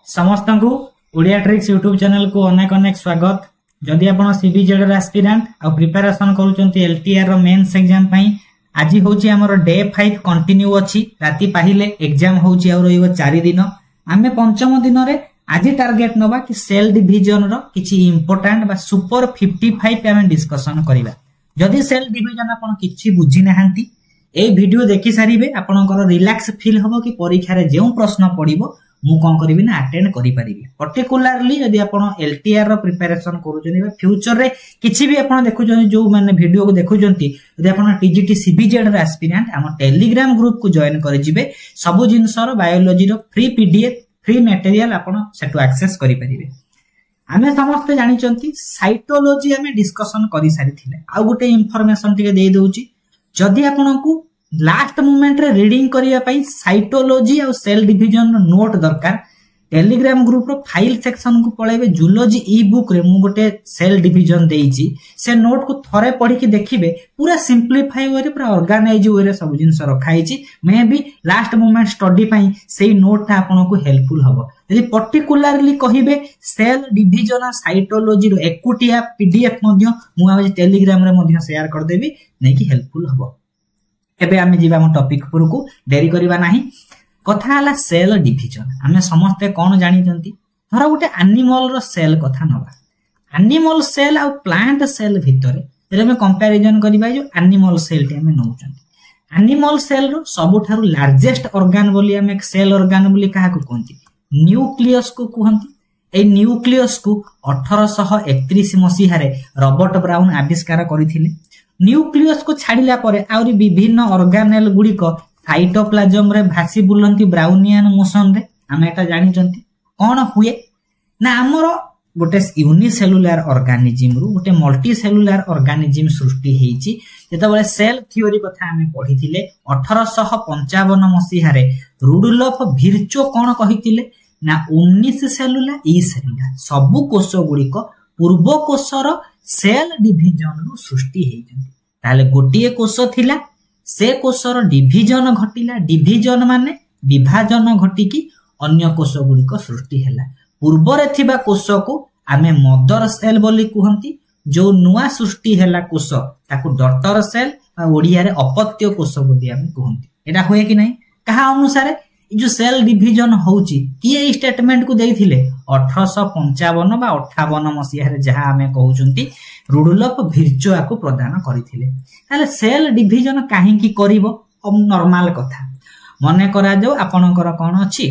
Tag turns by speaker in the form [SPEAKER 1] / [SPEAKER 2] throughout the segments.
[SPEAKER 1] समस्त को Odia tricks YouTube channel को अनेक अनेक स्वागत। जदि आपण सीबीजेड एस्पिरेंट आ प्रिपरेशन करूचंती एलटीआर रो मेंस एग्जाम पई आज होची हमर डे 5 कंटिन्यू अछि। राती पाहिले एग्जाम होची और यो 4 दिन आमे पंचम दिन रे आज टार्गेट नबा कि सेल डिवीजन रो किछि इंपोर्टेंट बा सुपर 55 पे हम डिस्कशन करिवा। जदि सेल डिवीजन आपण किछि बुझी नाहंती ए वीडियो देखि सारिबे आपनकर रिलैक्स फील होबो कि परीक्षा रे जेउ प्रश्न पडिबो मु कोन करिवि ना अटेंड करि परिबि। पर्टिकुलरली यदि आपण एलटीआर रो प्रिपरेशन करूचनी बा फ्यूचर रे किछि भी आपण देखुचनी जो माने वीडियो को देखुचंती यदि आपण टीजीटी सीबीजेड रो एस्पिरेंट हम टेलीग्राम ग्रुप को जॉइन करि जिवे। सब जिंस रो बायोलॉजी रो फ्री पीडीएफ फ्री मटेरियल आपण सेटु एक्सेस करि परिबे। आमे समस्त जानि चंती साइटोलॉजी हमें डिस्कशन करि सारिथिले आ गुटे इंफॉर्मेशन टिके देई दोउची। जदि आपनकू लास्ट मोमेंट रे रीडिंग करिया पई साइटोलॉजी और सेल डिवीजन नोट दरकार टेलीग्राम ग्रुप रो फाइल सेक्शन को पळेबे। जूलॉजी ई बुक रे मु गोटे सेल डिवीजन देइची से नोट को थरे पढी के देखिबे पूरा सिंपलीफाई वे रे पूरा ऑर्गेनाइज वे रे सब जिंस रखाइची। May be last moment study पई सेही नोट ता आपन को हेल्पफुल हबो। यदि पर्टिकुलरली कहिबे सेल डिवीजन साइटोलॉजी रो एकुटिया पीडीएफ मध्य मु आज टेलीग्राम रे मध्य शेयर कर देबी नै कि हेल्पफुल हबो। एबे आमे जीवा हम टॉपिक पर को देरी करिवा नाही। कथा हला सेल डिवीजन आमे समस्त कोन जानि जंती धर गोटे एनिमल रो सेल कथा नबा। एनिमल सेल और प्लांट सेल भितरे जेले हम कंपैरिजन करिबा जो एनिमल सेल टे हम नउचंती। Animal cell row सबुठारु largest organ बोली हम एक सेल ऑर्गन बोली काहा को कोंती न्यूक्लियस को कहंती। ए न्यूक्लियस को 1831 मसीहा रे रॉबर्ट ब्राउन आविष्कार करिथिले। न्यूक्लियस को छाडिला परे आउरी विभिन्न ऑर्गेनेल गुडी को साइटोप्लाज्म रे भासी बुलंती ब्राउनियन मोशन रे। हम एटा जानि चंती कोन हुए ना हमरो गोटे यूनिसेलुलर ऑर्गेनिज्म रु गोटे मल्टी सेलुलर ऑर्गेनिज्म सृष्टि हेची। जेतबेले सेल थ्योरी कथा हमें पढिथिले 1855 मसीहा रे रुडोल्फ विर्चो कोन कहिथिले ना ओमनिस सेलुला ई सेलुला सबु कोष गुडी को पूर्व कोषर सेल डिवीजन रु सृष्टि हेइजंती। ताले गोटिए कोष थिला से कोषर डिवीजन घटिला। डिवीजन माने विभाजन घटिकी अन्य कोष गुडी को सृष्टि हैला। पूर्व रे थिबा कोष को आमे मदर सेल बोली कहंती। जो नुआ सृष्टि हैला कोष ताकू डॉटर सेल आ ओडिया रे अपत्य कोष बोली आमे कहंती। एटा होय कि नै कहा अनुसार जो सेल डिवीजन होउची किए स्टेटमेंट को देइथिले 1855 बा 58 मसीहा रे जहा हमें कहउचंती रुडोल्फ विर्चो को प्रदान करिथिले। ताले सेल डिवीजन काहे की करिवो अब नॉर्मल कथा मने करा जो आपनकर कोन अछि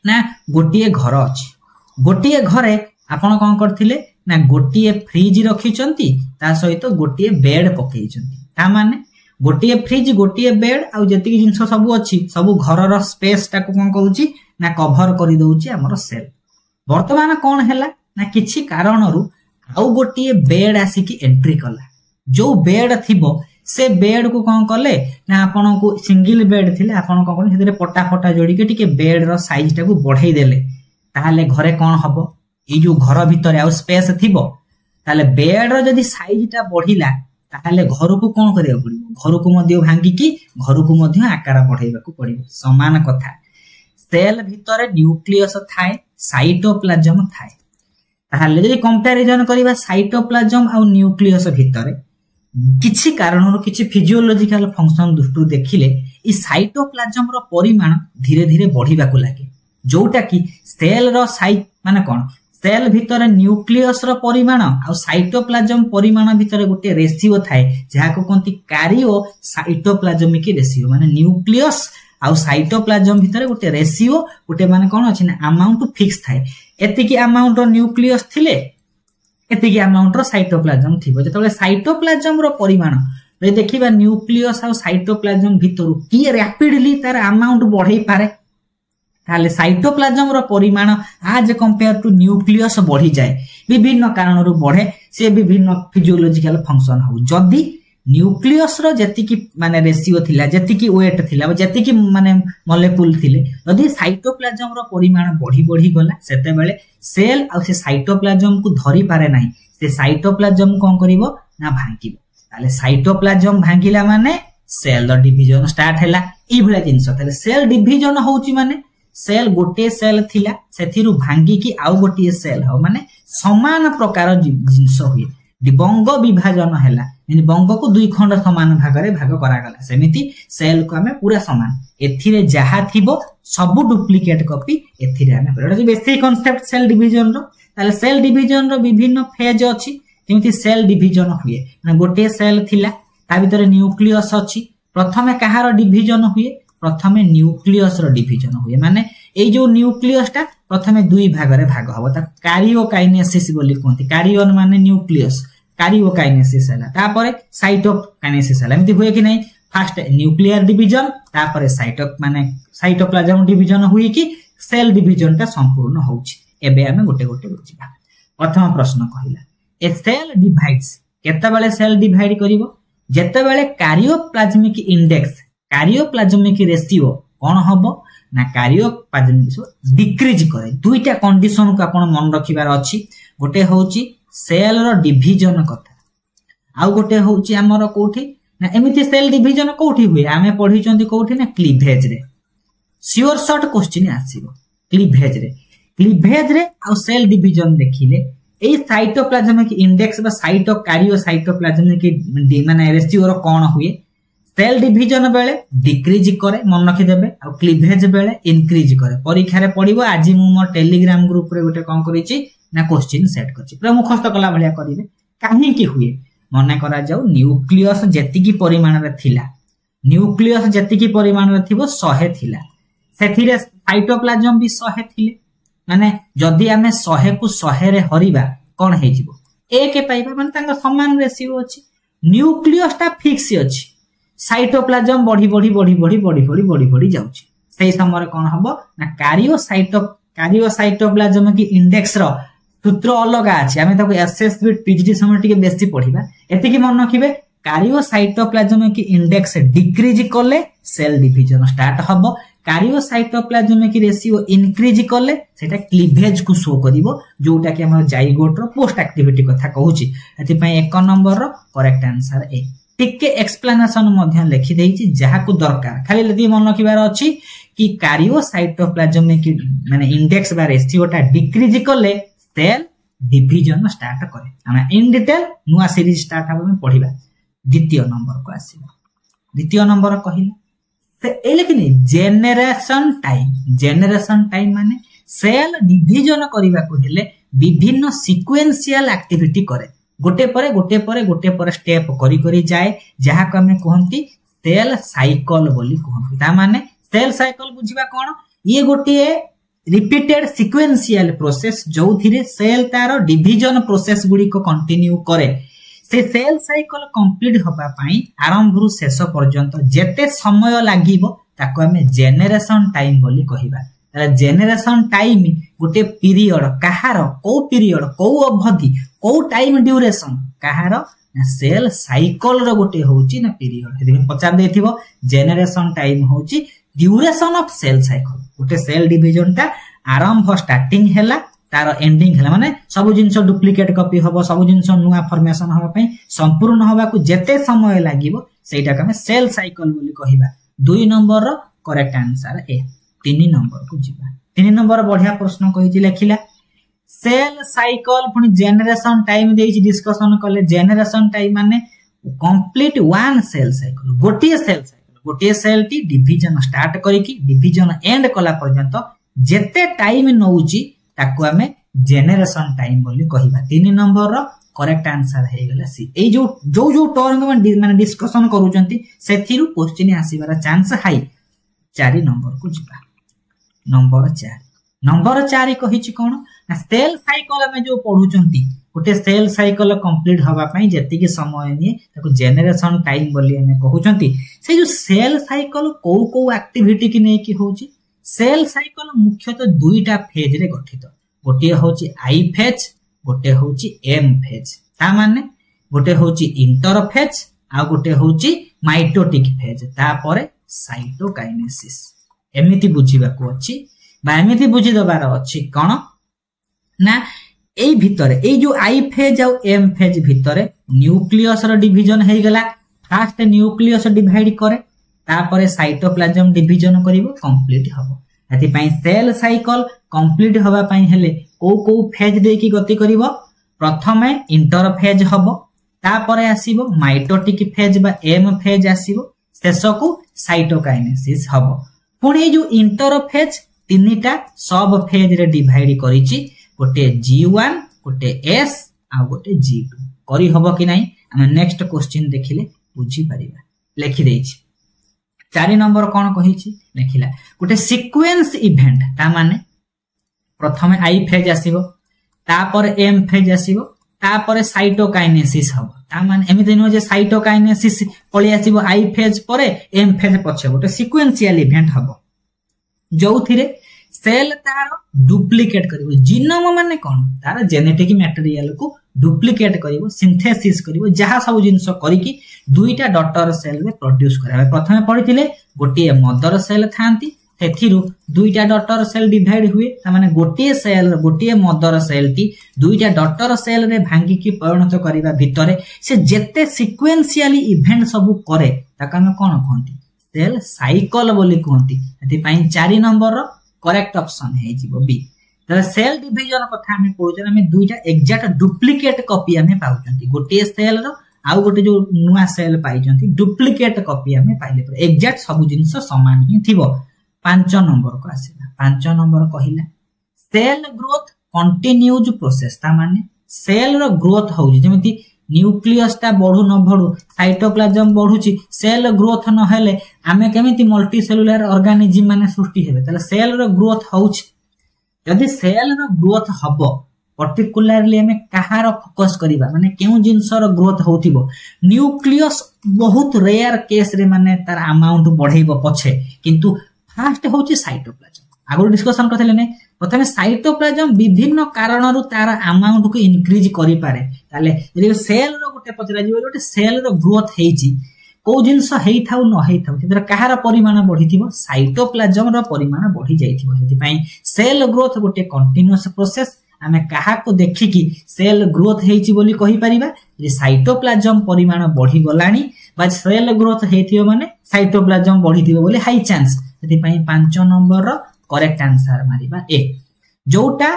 [SPEAKER 1] ना गोटिए घर अछि। गोटिए घरे आपन कोन करथिले ना गोटिए फ्रिज रखिचंती ता सहित गोटिए बेड पकेइचंती। ता माने गोटिए फ्रिज गोटिए बेड आ जति जिंस सब अछि सब घरर स्पेस ता को कोन करूची ना कवर करि दउची हमर सेल। वर्तमान कोन हैला ना किछि कारणरू आउ गोटिए बेड आसी की एंट्री कला। जो बेड थिबो से बेड को कोन करले ना आपन को सिंगल बेड थिले आपन कोन करले हेदरे पटा फटा जोडी के टिके बेड रो साइज टा को बढ़ाई देले ताले घरे कोन हबो ए जो घर भितरे आउ स्पेस थिबो ताले बेड रो जदी साइज टा बढ़िला ताले घर को कोन करिया पड़िबो घर को मध्य भांगी की घर को मध्य आकार बढ़ाइबा को पड़िबो। समान कथा सेल भितरे न्यूक्लियस थाए साइटोप्लाज्म थाए। ताले जदी कंपैरिजन करिबा साइटोप्लाज्म आ न्यूक्लियस भितरे किछि कारणरो किछि फिजियोलॉजिकल फंक्शन दृष्टि देखिले ई साइटोप्लाज्म रो परिमाण धीरे धीरे बढ़िबा को लागे। जोटा की सेल रो साइज माने कोन सेल भितरे न्यूक्लियस रो परिमाण आ साइटोप्लाज्म परिमाण भितरे गोटे रेशियो थाए जहा को कोंती कारियो साइटोप्लाज्मिक रेशियो माने न्यूक्लियस आ साइटोप्लाज्म भितरे गोटे रेशियो गोटे माने कोन अछि ना अमाउंट फिक्स थाए। एतिकी अमाउंट रो न्यूक्लियस थिले एतिकी अमाउंट रो साइटोप्लाज्म थिबो। जतबे साइटोप्लाज्म रो परिमाण रे देखिबा न्यूक्लियस आ साइटोप्लाज्म भितरु की रैपिडली तार अमाउंट बढ़ाई पारे ताले साइटोप्लाज्म रो परिमाण आज कंपेयर टू न्यूक्लियस बढ़ी जाए। विभिन्न कारणरू बढ़े से विभिन्न फिजियोलॉजिकल फंक्शन हो। जदी न्यूक्लियस रो जतिकी माने रेशियो थिला जतिकी वेट थिला जतिकी माने मॉलिक्यूल थिले जदी साइटोप्लाज्म रो परिमाण बढ़ी बढ़ी गला सेते बेले सेल आ से साइटोप्लाज्म को धरि पारे नाही। से साइटोप्लाज्म कोन करिवो ना भांगिबो। ताले साइटोप्लाज्म भांगिला माने सेल डिवीजन स्टार्ट हैला। ई भले जिंस ताले सेल डिवीजन होउची माने सेल गोटे सेल थिला सेथिरु भांगी की आउ गोटे सेल हो माने समान प्रकार जिंस हुए बंग विभाजन हैला बंग को दुई खंड समान भाग रे भाग करा गला सेमिति सेल को हमें पूरा समान एथिरे जहा थिबो सब डुप्लिकेट कॉपी एथिरे हमें एटा बेसिक कांसेप्ट सेल डिवीजन रो ताले सेल डिवीजन रो विभिन्न फेज अछि जेमिति सेल डिवीजन हुए माने गोटे सेल थिला ता भीतर न्यूक्लियस अछि प्रथमे कहार डिवीजन हुए प्रथमे न्यूक्लियस रो डिवीजन हुए माने एई जो न्यूक्लियस टा प्रथमे दुई भाग रे भाग हबो ता कारियोकाइनेसिस बोली कहंती कारियोन माने न्यूक्लियस कारियोकाइनेसिस हला तापरे साइटोकाइनेसिस हला एमिति हुए कि नै फर्स्ट न्यूक्लियर डिवीजन तापरे माने साइटोप्लाज्म डिवीजन हुई कि सेल डिवीजन टा संपूर्ण होउछि एबे हमें गोटे गोटे बुझिबा प्रथम प्रश्न कहिला ए सेल डिवाइड्स केते बेले सेल डिवाइड करिवो जेते बेले कार्योप्लाज्मिक रेशियो कोन हबो ना कार्योप्लाज्मिक डिक्रीज करे दुईटा कंडीशन को आपण मन रखिबार अछि गोटे होउची सेल रो डिवीजन कथा आ गोटे होउची हमर कोठी ना एमिति सेल डिवीजन कोठी हुए आमे पढी चंती कोठी ना क्लीवेज रे श्योर शॉर्ट क्वेश्चन आसीबो क्लीवेज रे आ सेल डिवीजन देखिले ए साइटोप्लाज्मिक इंडेक्स बा साइटोप्लाज्मिक माने रेशियो रो कोन हुए सेल डिवीजन बेले डिक्रीज करे मन रखि देबे आ क्लीवेज बेले इंक्रीज करे परीक्षा रे पढिबो आज मु मोर टेलीग्राम ग्रुप रे गोटे कोन करिछि ना क्वेश्चन सेट करछि पूरा मुखस्त कला भलिया करिवे काहे की हुए मने करा जाऊ न्यूक्लियस जेति की परिमाण रे थिला न्यूक्लियस जेति की परिमाण रे थिबो 100 थिला सेथिरे साइटोप्लाज्म भी 100 थिले माने जदी हमें 100 को 100 रे हरिबा कोन हे जिवो एक पाइबा माने तांग समान रेशियो अछि न्यूक्लियस ता फिक्स अछि साइटोप्लाज्म बढ़ी जाउछि सेही समय कोन हबो ना कार्योसाइटोप्लाज्म की इंडेक्स रो सूत्र अलग अछि हमें ताको एसएसबी पीजीडी समय टिके बेसी पढिबा एति की मन रखिबे कार्योसाइटोप्लाज्म की इंडेक्स डिक्रीज करले सेल डिवीजन स्टार्ट हबो कार्योसाइटोप्लाज्म की रेशियो इंक्रीज करले सेटा क्लीवेज को शो करिवो जोटा कि हमर जाइगोट रो पोस्ट एक्टिविटी कथा कहूची एति पय 1 नंबर रो करेक्ट आंसर ए टिके एक्सप्लेनेशन मध्य लिखि देइछि जहा को दरकार खाली लदी मन रखिबार अछि कि कार्योसाइटोप्लाज्म की माने इंडेक्स बा रेशियोटा डिक्रीज करले सेल डिवीजन स्टार्ट करे हम इन डिटेल नुआ सीरीज स्टार्ट हम पढिबा द्वितीय नंबर को आसीबो द्वितीय नंबर कहिला से ए लेकिन जेनरेशन टाइम माने सेल डिवीजन करिबा को हेले विभिन्न सीक्वेंशियल एक्टिविटी करे गोटे पर स्टेप करी जाए जहा को हमें कहंती सेल साइकिल बोली कहंती ता माने सेल साइकिल बुझिबा कोन ये गोटे रिपीटेड सीक्वेंशियल प्रोसेस जो थिरे सेल तार डिवीजन प्रोसेस गुडी को कंटिन्यू करे से सेल साइकिल कंप्लीट होबा पई आरंभ रु शेष पर्यंत जेते समय लागिबो ताको हमें जेनरेशन टाइम बोली कहिबा ताले जेनरेशन टाइम गोटे पीरियड कहार को अवधि को टाइम ड्यूरेशन कहार सेल साइकिल रो गोटे होउची ना पीरियड यदि पचार देथिबो जेनरेशन टाइम होउची ड्यूरेशन ऑफ सेल साइकिल गोटे सेल डिवीजन ता आरंभ स्टार्टिंग हैला तार एंडिंग हैला माने सब जिंस डुप्लीकेट कॉपी होबो सब जिंस नुवा फॉर्मेशन होबा पई संपूर्ण होबा को जेते समय लागिबो सेटा का सेल साइकिल बोली कहिबा 2 नंबर रो करेक्ट आंसर ए 3 नंबर को जिबा 3 नंबर बढ़िया प्रश्न कहिछि लेखिला सेल साइकिल पुनी जेनरेशन टाइम देछि डिस्कशन करले जेनरेशन टाइम माने कंप्लीट वन सेल साइकिल गोटे सेल टी डिवीजन स्टार्ट करिकि डिवीजन एंड कला पर्यंत जेते टाइम नउची ताकू हमें जेनरेशन टाइम बोली कहिबा 3 नंबर रो करेक्ट आंसर हे गेला सी ए जो टर्म माने डिस्कशन करूचंती सेथिरु क्वेश्चन आसीबार चांस हाई 4 नंबर को जिबा नंबर 4 कहिछि कोन ना सेल साइकिल में जो पढुचंती गोटे सेल साइकिल कंप्लीट होबा पई जेति के समय निए ताको जेनरेशन टाइम बोली हमें कहउचंती से जो सेल साइकिल को एक्टिविटी की नै की होउची सेल साइकिल मुख्यतः दुईटा फेज रे गठित गोटे होउची आई फेज गोटे होउची एम फेज ता माने गोटे होउची इंटरफेज आ गोटे होउची माइटोटिक फेज ता परे साइटोकाइनेसिस एमिति बुझिबा को अछि बा एमिति बुझि दबार अछि कोन ना एई भितरे एई जो आई फेज आ एम फेज भितरे न्यूक्लियस रो डिवीजन हे गेला फर्स्ट न्यूक्लियस डिवाइड करे तापरे साइटोप्लाज्म डिवीजन करिवो कंप्लीट हबो एथि पई सेल साइकिल कंप्लीट होबा पई हेले को फेज दे की गति करिवो प्रथमे इंटरफेज हबो तापरे आसीबो माइटोटिक फेज बा एम फेज आसीबो शेषकू साइटोकाइनेसिस हबो पुणी जो इंटरफेज तीनटा सब फेज रे डिवाइड करिछि गोटे G1 गोटे S आ गोटे G2 करी हबो कि नाही हम नेक्स्ट क्वेश्चन देखिले बुझी परिबा लिखि देछि 4 नंबर कोन कहिछि लिखिला गोटे सीक्वेंस इवेंट ता माने प्रथमे आई फेज आसीबो तापर एम फेज आसीबो तापर साइटोकाइनेसिस हबो ता माने एमिति न जे साइटोकाइनेसिस पळि आसीबो आई फेज परे एम फेज पछे गोटे सीक्वेंशियल इवेंट हबो जोथिरे सेल तार डुप्लिकेट करिवो जीनोम माने कोन तार जेनेटिक मटेरियल को डुप्लिकेट करिवो सिंथेसिस करिवो जहा सब जिंस करिकि दुईटा डॉटर सेल रे प्रोड्यूस करावे प्रथमे पढिथिले गोटे मदर सेल थांती सेथिरु दुईटा डॉटर सेल डिवाइड हुए ता माने गोटे सेल गोटे मदर सेल टी दुईटा डॉटर सेल रे भांगी की परिणत करिवा भितरे से जेते सीक्वेंशियली इवेंट सब करे ताका हम कोन कहंती सेल साइकिल बोली कहंती एति पई 4 नंबर रो करेक्ट ऑप्शन है जीवो बी त सेल डिवीजन कथा हम पढुछन हम दुईटा एग्जैक्ट डुप्लीकेट कॉपी हम पाउछंती गोटे सेल रो आउ गोटे जो नुवा सेल पाइछंती डुप्लीकेट कॉपी हम पाइले पर एग्जैक्ट सब जिंस समान ही थिबो 5 नंबर को आसीला 5 नंबर कहिला सेल ग्रोथ कंटीन्यूज प्रोसेस ता माने सेल रो ग्रोथ होउची जेमिति न्यूक्लियस ता बढ़ू न बढ़ू साइटोप्लाज्म बढ़ुची सेल ग्रोथ न हेले आमे केमिति मल्टी सेलुलर ऑर्गेनिज्म माने सृष्टि हेबे तले सेल रो ग्रोथ होउची यदि सेल रो ग्रोथ हबो पर्टिकुलरली हमें कहार फोकस करिबा माने केउ जिंस रो ग्रोथ होतिबो न्यूक्लियस बहुत रेयर केस रे माने तार अमाउंट बढ़ेइबो पछे किंतु फास्ट होउची साइटोप्लाज्म आगु डिस्कशन करथले ने प्रथमे साइटोप्लाज्म विभिन्न कारणरु तार अमाउंट को इंक्रीज करि पारे ताले जे सेल रो गोटे पचरा जीव गोटे सेल रो ग्रोथ हेइची को जिंस हेइ थाउ न हेइ थाउ तेर कहार परिमाण बढ़िथिबो साइटोप्लाज्म रो परिमाण बढ़ी जाइथिबो जति पई सेल ग्रोथ गोटे कंटीन्यूअस प्रोसेस आमे कहा को देखि कि सेल ग्रोथ हेइची बोली कहि परिबा जे साइटोप्लाज्म परिमाण बढ़ी गलानी बा सेल ग्रोथ हेइथिबो माने साइटोप्लाज्म बढ़िथिबो बोली हाई चांस जति पई 5 नंबर रो करेक्ट आंसर मारिबा ए जोटा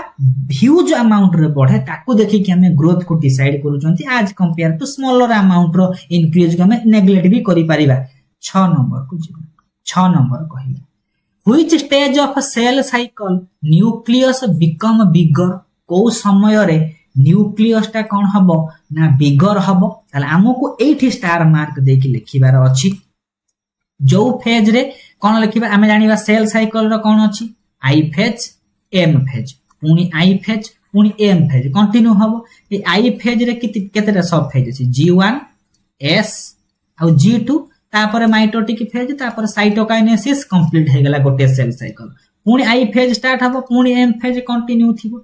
[SPEAKER 1] ह्यूज अमाउंट रे बढ़े ताकू देखि कि हमें ग्रोथ को डिसाइड करूचंती आज कंपेयर टू स्मॉलर अमाउंट रो इंक्रीज को हमें नेग्लेक्ट भी करि परिबा 6 नंबर को जिबा 6 नंबर कहिला which stage of cell cycle nucleus become bigger को समय रे न्यूक्लियस ता कोन हबो ना बिगर हबो ताले हमको 8 स्टार मार्क देकी लिखिबार अछि जो फेज रे कोन लिखिबा हमें जानिबा सेल साइकिल रो कोन अछि आई फेज एम फेज पुनी आई फेज पुनी एम फेज कंटिन्यू हबो ए आई फेज रे केतेटा सब फेज अछि G1 S आ G2 तापर माइटोटिक फेज तापर साइटोकाइनेसिस कंप्लीट हे गेला गोटे सेल साइकिल पुनी आई फेज स्टार्ट हबो पुनी एम फेज कंटिन्यू थिबो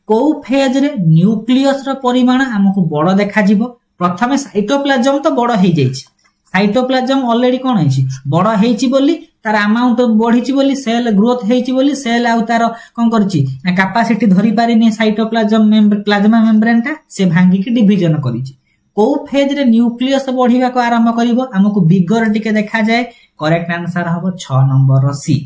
[SPEAKER 1] को फेज रे न्यूक्लियस रो परिमाण हमकु बड़ देखा जिवो प्रथमे साइटोप्लाज्म तो बड़ हे जाइछि साइटोप्लाज्म ऑलरेडी कोन हेछि बड़ हेछि बोली तार अमाउंट बढ़िछि बोली सेल ग्रोथ हेछि बोली सेल आउ तार कोन करछि ना कैपेसिटी धरि पारिनी साइटोप्लाज्म प्लाज्मा मेम्ब्रेन ता से भांगी के डिवीजन करिछि को फेज रे न्यूक्लियस बढ़िबा को आरंभ करिवो हमकु बिगर टिके देखा जाय करेक्ट आंसर हबो 6 नंबर रो सी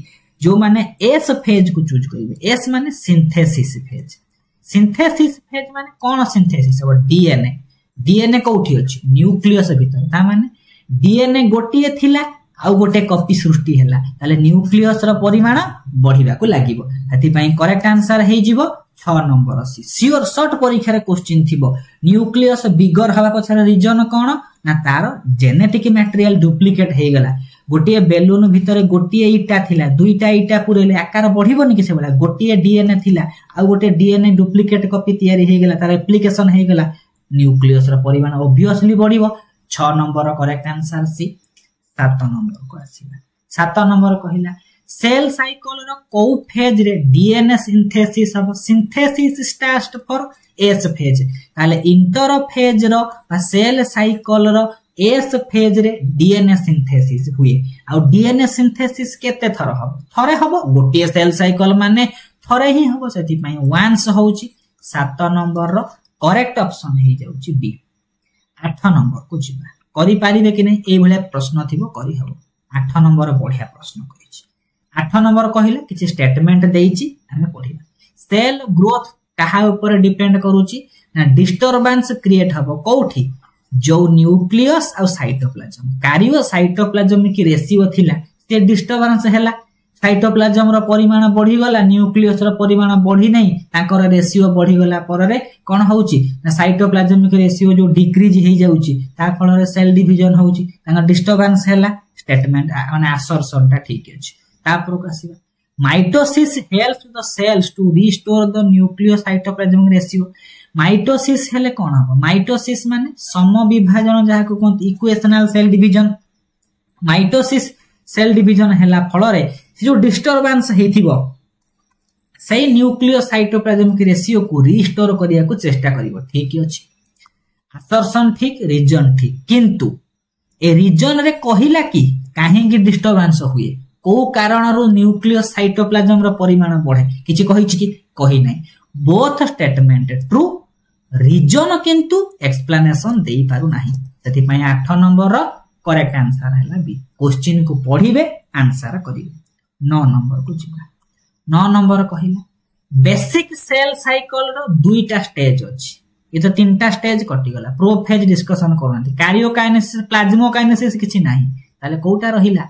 [SPEAKER 1] जो माने एस फेज को चूज करिवे एस माने सिंथेसिस फेज माने कोन सिंथेसिस हो डीएनए कोठी अछि न्यूक्लियस भीतर ता माने डीएनए गोटिए थिला आ गोटे कॉपी सृष्टि हैला ताले न्यूक्लियस रो परिमाण बढ़िबा को लागिवो हति पई करेक्ट आंसर हे जिवो 6 नंबर अछि सियोर शॉर्ट परीक्षा रे क्वेश्चन थिबो न्यूक्लियस बिगर हवा पछर रीजन कोन ना तार जेनेटिक मटेरियल डुप्लीकेट हे गेला गोटिए बेलून भीतर गोटिए ईटा थिला दुईटा ईटा पुरेले आकार बढ़िबोनी कि से बला गोटिए डीएनए थिला आ गोटे डीएनए डुप्लीकेट कॉपी तयारी हे गेला तार एप्लीकेशन हे गेला न्यूक्लियस रो परिमाण ऑब्वियसली बढ़िबो 6 number correct answer C 7 number को आसीबा 7 नंबर कहिला सेल साइकिल रो को फेज रे डीएनए सिंथेसिस अब synthesis start for S phase ताले इंटरफेज रो बा सेल साइकिल रो एस फेज रे डीएनए सिंथेसिस हुए आ डीएनए सिंथेसिस केते थरे हबो गोटे सेल साइकिल माने थरे ही हबो सेति पई वन्स होउची 7 नंबर रो करेक्ट ऑप्शन हे जाउची बी 8 नंबर को जिबा करि पारिबे कि नै ए भले प्रश्न थिबो करि हबो 8 नंबर बढ़िया प्रश्न करिछि 8 नंबर कहले किछि स्टेटमेंट देइछि हमें पढिबा सेल ग्रोथ कहा ऊपर डिपेंड करूची ना डिस्टरबेंस क्रिएट हबो कोठी जो न्यूक्लियस और साइटोप्लाज्म कार्यो साइटोप्लाज्मिक रेशियो थिला से डिस्टरबेंस हैला साइटोप्लाज्म रो परिमाण बढ़ी गला न्यूक्लियस रो परिमाण बढ़ी नहीं ताकर रेशियो बढ़ी गला पररे कोन होउची ना साइटोप्लाज्मिक रेशियो जो डिक्रीज हे जाउची ता फल रे सेल डिवीजन होउची तांगा डिस्टरबेंस हैला स्टेटमेंट माने असर्शन ता ठीक अछि तापर कासिबा mitosis helps the cells to restore the nucleocytoplasmic ratio mitosis हेले कोन हबो माइटोसिस माने समविभाजन जहा को कोन equational cell division mitosis cell division हैला फल रे जो डिस्टरबेंस हेथिबो सही न्यूक्लियोसाइटोप्लाज्मिक रेशियो को रिस्टोर करिया को चेष्टा करिवो ठीक अछि असर्शन ठीक रीजन ठीक किंतु ए रीजन रे कहिला कि काहे कि डिस्टरबेंस हुए को कारण रो न्यूक्लियोसाइटोप्लाज्म रो परिमाण बढ़े किछि कहिछि कि कहि नै बोथ स्टेटमेंट ट्रू रीजन किंतु एक्सप्लेनेशन देई पारु नाही सेति पय 8 नंबर रो करेक्ट आंसर हैला बी क्वेश्चन को पढिबे आंसर करिवे 9 नंबर को जिबा 9 नंबर कहिला बेसिक सेल साइकिल रो दुईटा स्टेज अछि ये तो तीनटा स्टेज कटि गला प्रोफेज डिस्कशन करनती कार्योकाइनेसिस प्लाज्मोकाइनेसिस किछि नाही ताले कोटा रहिला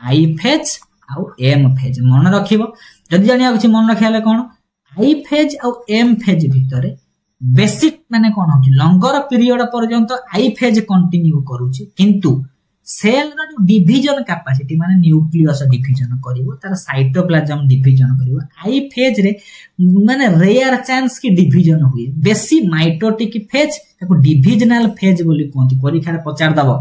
[SPEAKER 1] आई फेज आउ एम फेज मन रखिबो जदि जानिया किछि मन रखियाले कोन आई फेज आउ एम फेज भितरे बेसिक माने कोन होछि लंगर पीरियड पर्यंत आई फेज कंटिन्यू करूछि किंतु सेल रो जो डिवीजन कैपेसिटी माने न्यूक्लियस डिवीजन करिवो तार साइटोप्लाज्म डिवीजन करिवो आई फेज रे माने रेयर चांस की डिवीजन हुए बेसी माइटोटिक फेज ताको डिविजनल फेज बोली कोंती परीक्षा रे पचार दबो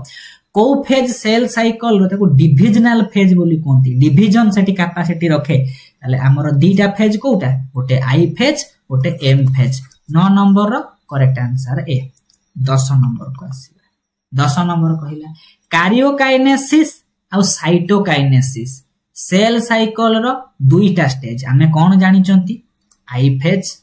[SPEAKER 1] को फेज सेल साइकिल रो ताको डिविजनल फेज बोली कोंती डिवीजन सेटी कैपेसिटी रखे ताले हमर दीटा फेज कोटा गोटे आई फेज गोटे एम फेज 9 नंबर रो करेक्ट आंसर ए 10 नंबर को आसीबा 10 नंबर कहिला कार्योकाइनेसिस और साइटोकाइनेसिस सेल साइकिल रो दुईटा स्टेज हमें कौन जानि चंती आई फेज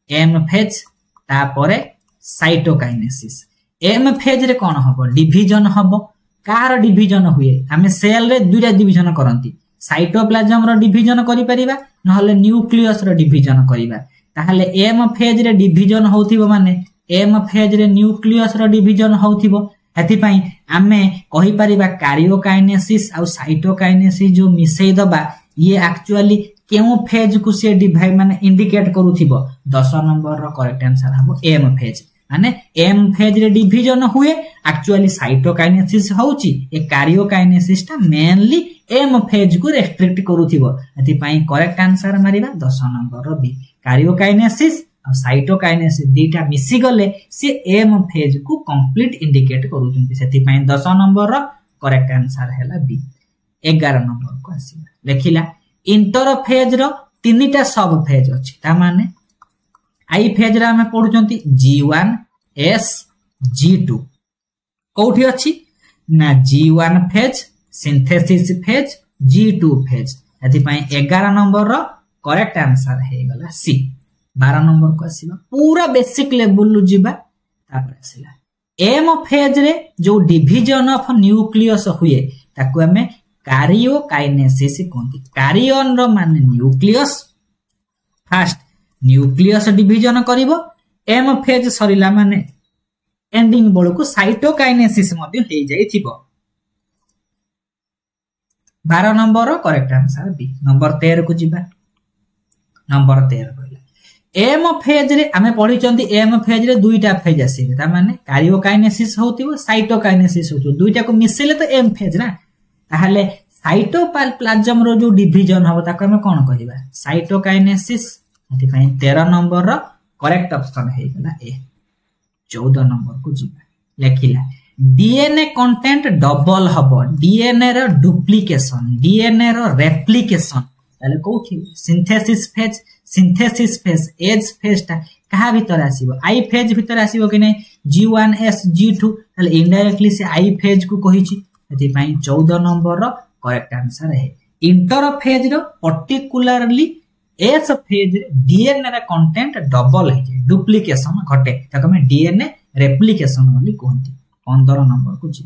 [SPEAKER 1] एम फेज तापरे साइटोकाइनेसिस एम फेज रे कौन हबो डिवीजन हबो कार डिवीजन हुए हमें सेल रे दुईटा डिवीजन करंती साइटोप्लाज्म रो डिवीजन करि परिबा नहले न्यूक्लियस रो डिवीजन करिबा ताहले एम फेज रे डिवीजन होथिबो माने एम फेज रे न्यूक्लियस रो डिवीजन होथिबो एथि पई आमे कहि परिबा कार्योकाइनेसिस और साइटोकाइनेसिस जो मिसई दबा ये एक्चुअली केउ फेज को से डिवाइड माने इंडिकेट करूथिबो 10 नंबर रो करेक्ट आंसर हबो एम फेज माने एम फेज रे डिवीजन हुए एक्चुअली साइटोकाइनेसिस होउची ए कार्योकाइनेसिस ता मेनली एम फेज को रेस्ट्रिक्ट करूथिबो एथि पई करेक्ट आंसर मारिबा 10 नंबर रो बी कार्योकाइनेसिस और साइटोकाइनेसिस दीटा मिसी गले से एम फेज को कंप्लीट इंडिकेट करूचंती सेति पई 10 नंबर रो करेक्ट आंसर हैला बी 11 नंबर को आसीबा लेखिला इंटरफेज रो तीनटा सब फेज अछि ता माने आई फेज रा हमें पढुचंती G1 S G2 कोठी अछि ना G1 phase synthesis phase G2 phase एथि पई 11 नंबर रो करेक्ट आंसर हे गला सी 12 नंबर को आसीबा पूरा बेसिक लेवल लु जिबा तापर आसीला एम फेज रे जो डिवीजन ऑफ न्यूक्लियस हुए ताको हमें कार्योकाइनेसिस कोंती कार्योन रो माने न्यूक्लियस फर्स्ट न्यूक्लियस डिवीजन करिवो एम फेज सरिला माने एंडिंग बळ को साइटोकाइनेसिस मध्ये हे जाइथिबो 12 नंबर रो करेक्ट आंसर बी नंबर 13 को जिबा नंबर 13 कहला एम फेज रे हमें पढी चंती एम फेज रे दुईटा फेज आसीबे ता माने कार्योकाइनेसिस होतिबो साइटोकाइनेसिस होतिबो दुईटा को मिसेले तो एम फेज ना ताहले साइटोप्लाज्म रो जो डिवीजन हबो ताको हमें कोन कहिबा साइटोकाइनेसिस एति पई 13 नंबर रो करेक्ट ऑप्शन हे गला ए 14 नंबर को जिबा लेखिला डीएनए कंटेंट डबल हबो डीएनए रो डुप्लीकेशन डीएनए रो रेप्लिकेशन ताले कोठी सिंथेसिस फेज एज फेज ता कहा भीतर आसीबो आई फेज भीतर आसीबो कि नै G1 S G2 ताले इनडायरेक्टली से आई फेज को कहिछि एति पई 14 नंबर रो करेक्ट आंसर है इंटरफेज रो पर्टिकुलरली एस फेज रे डीएनए रा कंटेंट डबल है जे डुप्लीकेशन घटे ताको में डीएनए रेप्लिकेशन बोली कहंती 15 नंबर को जी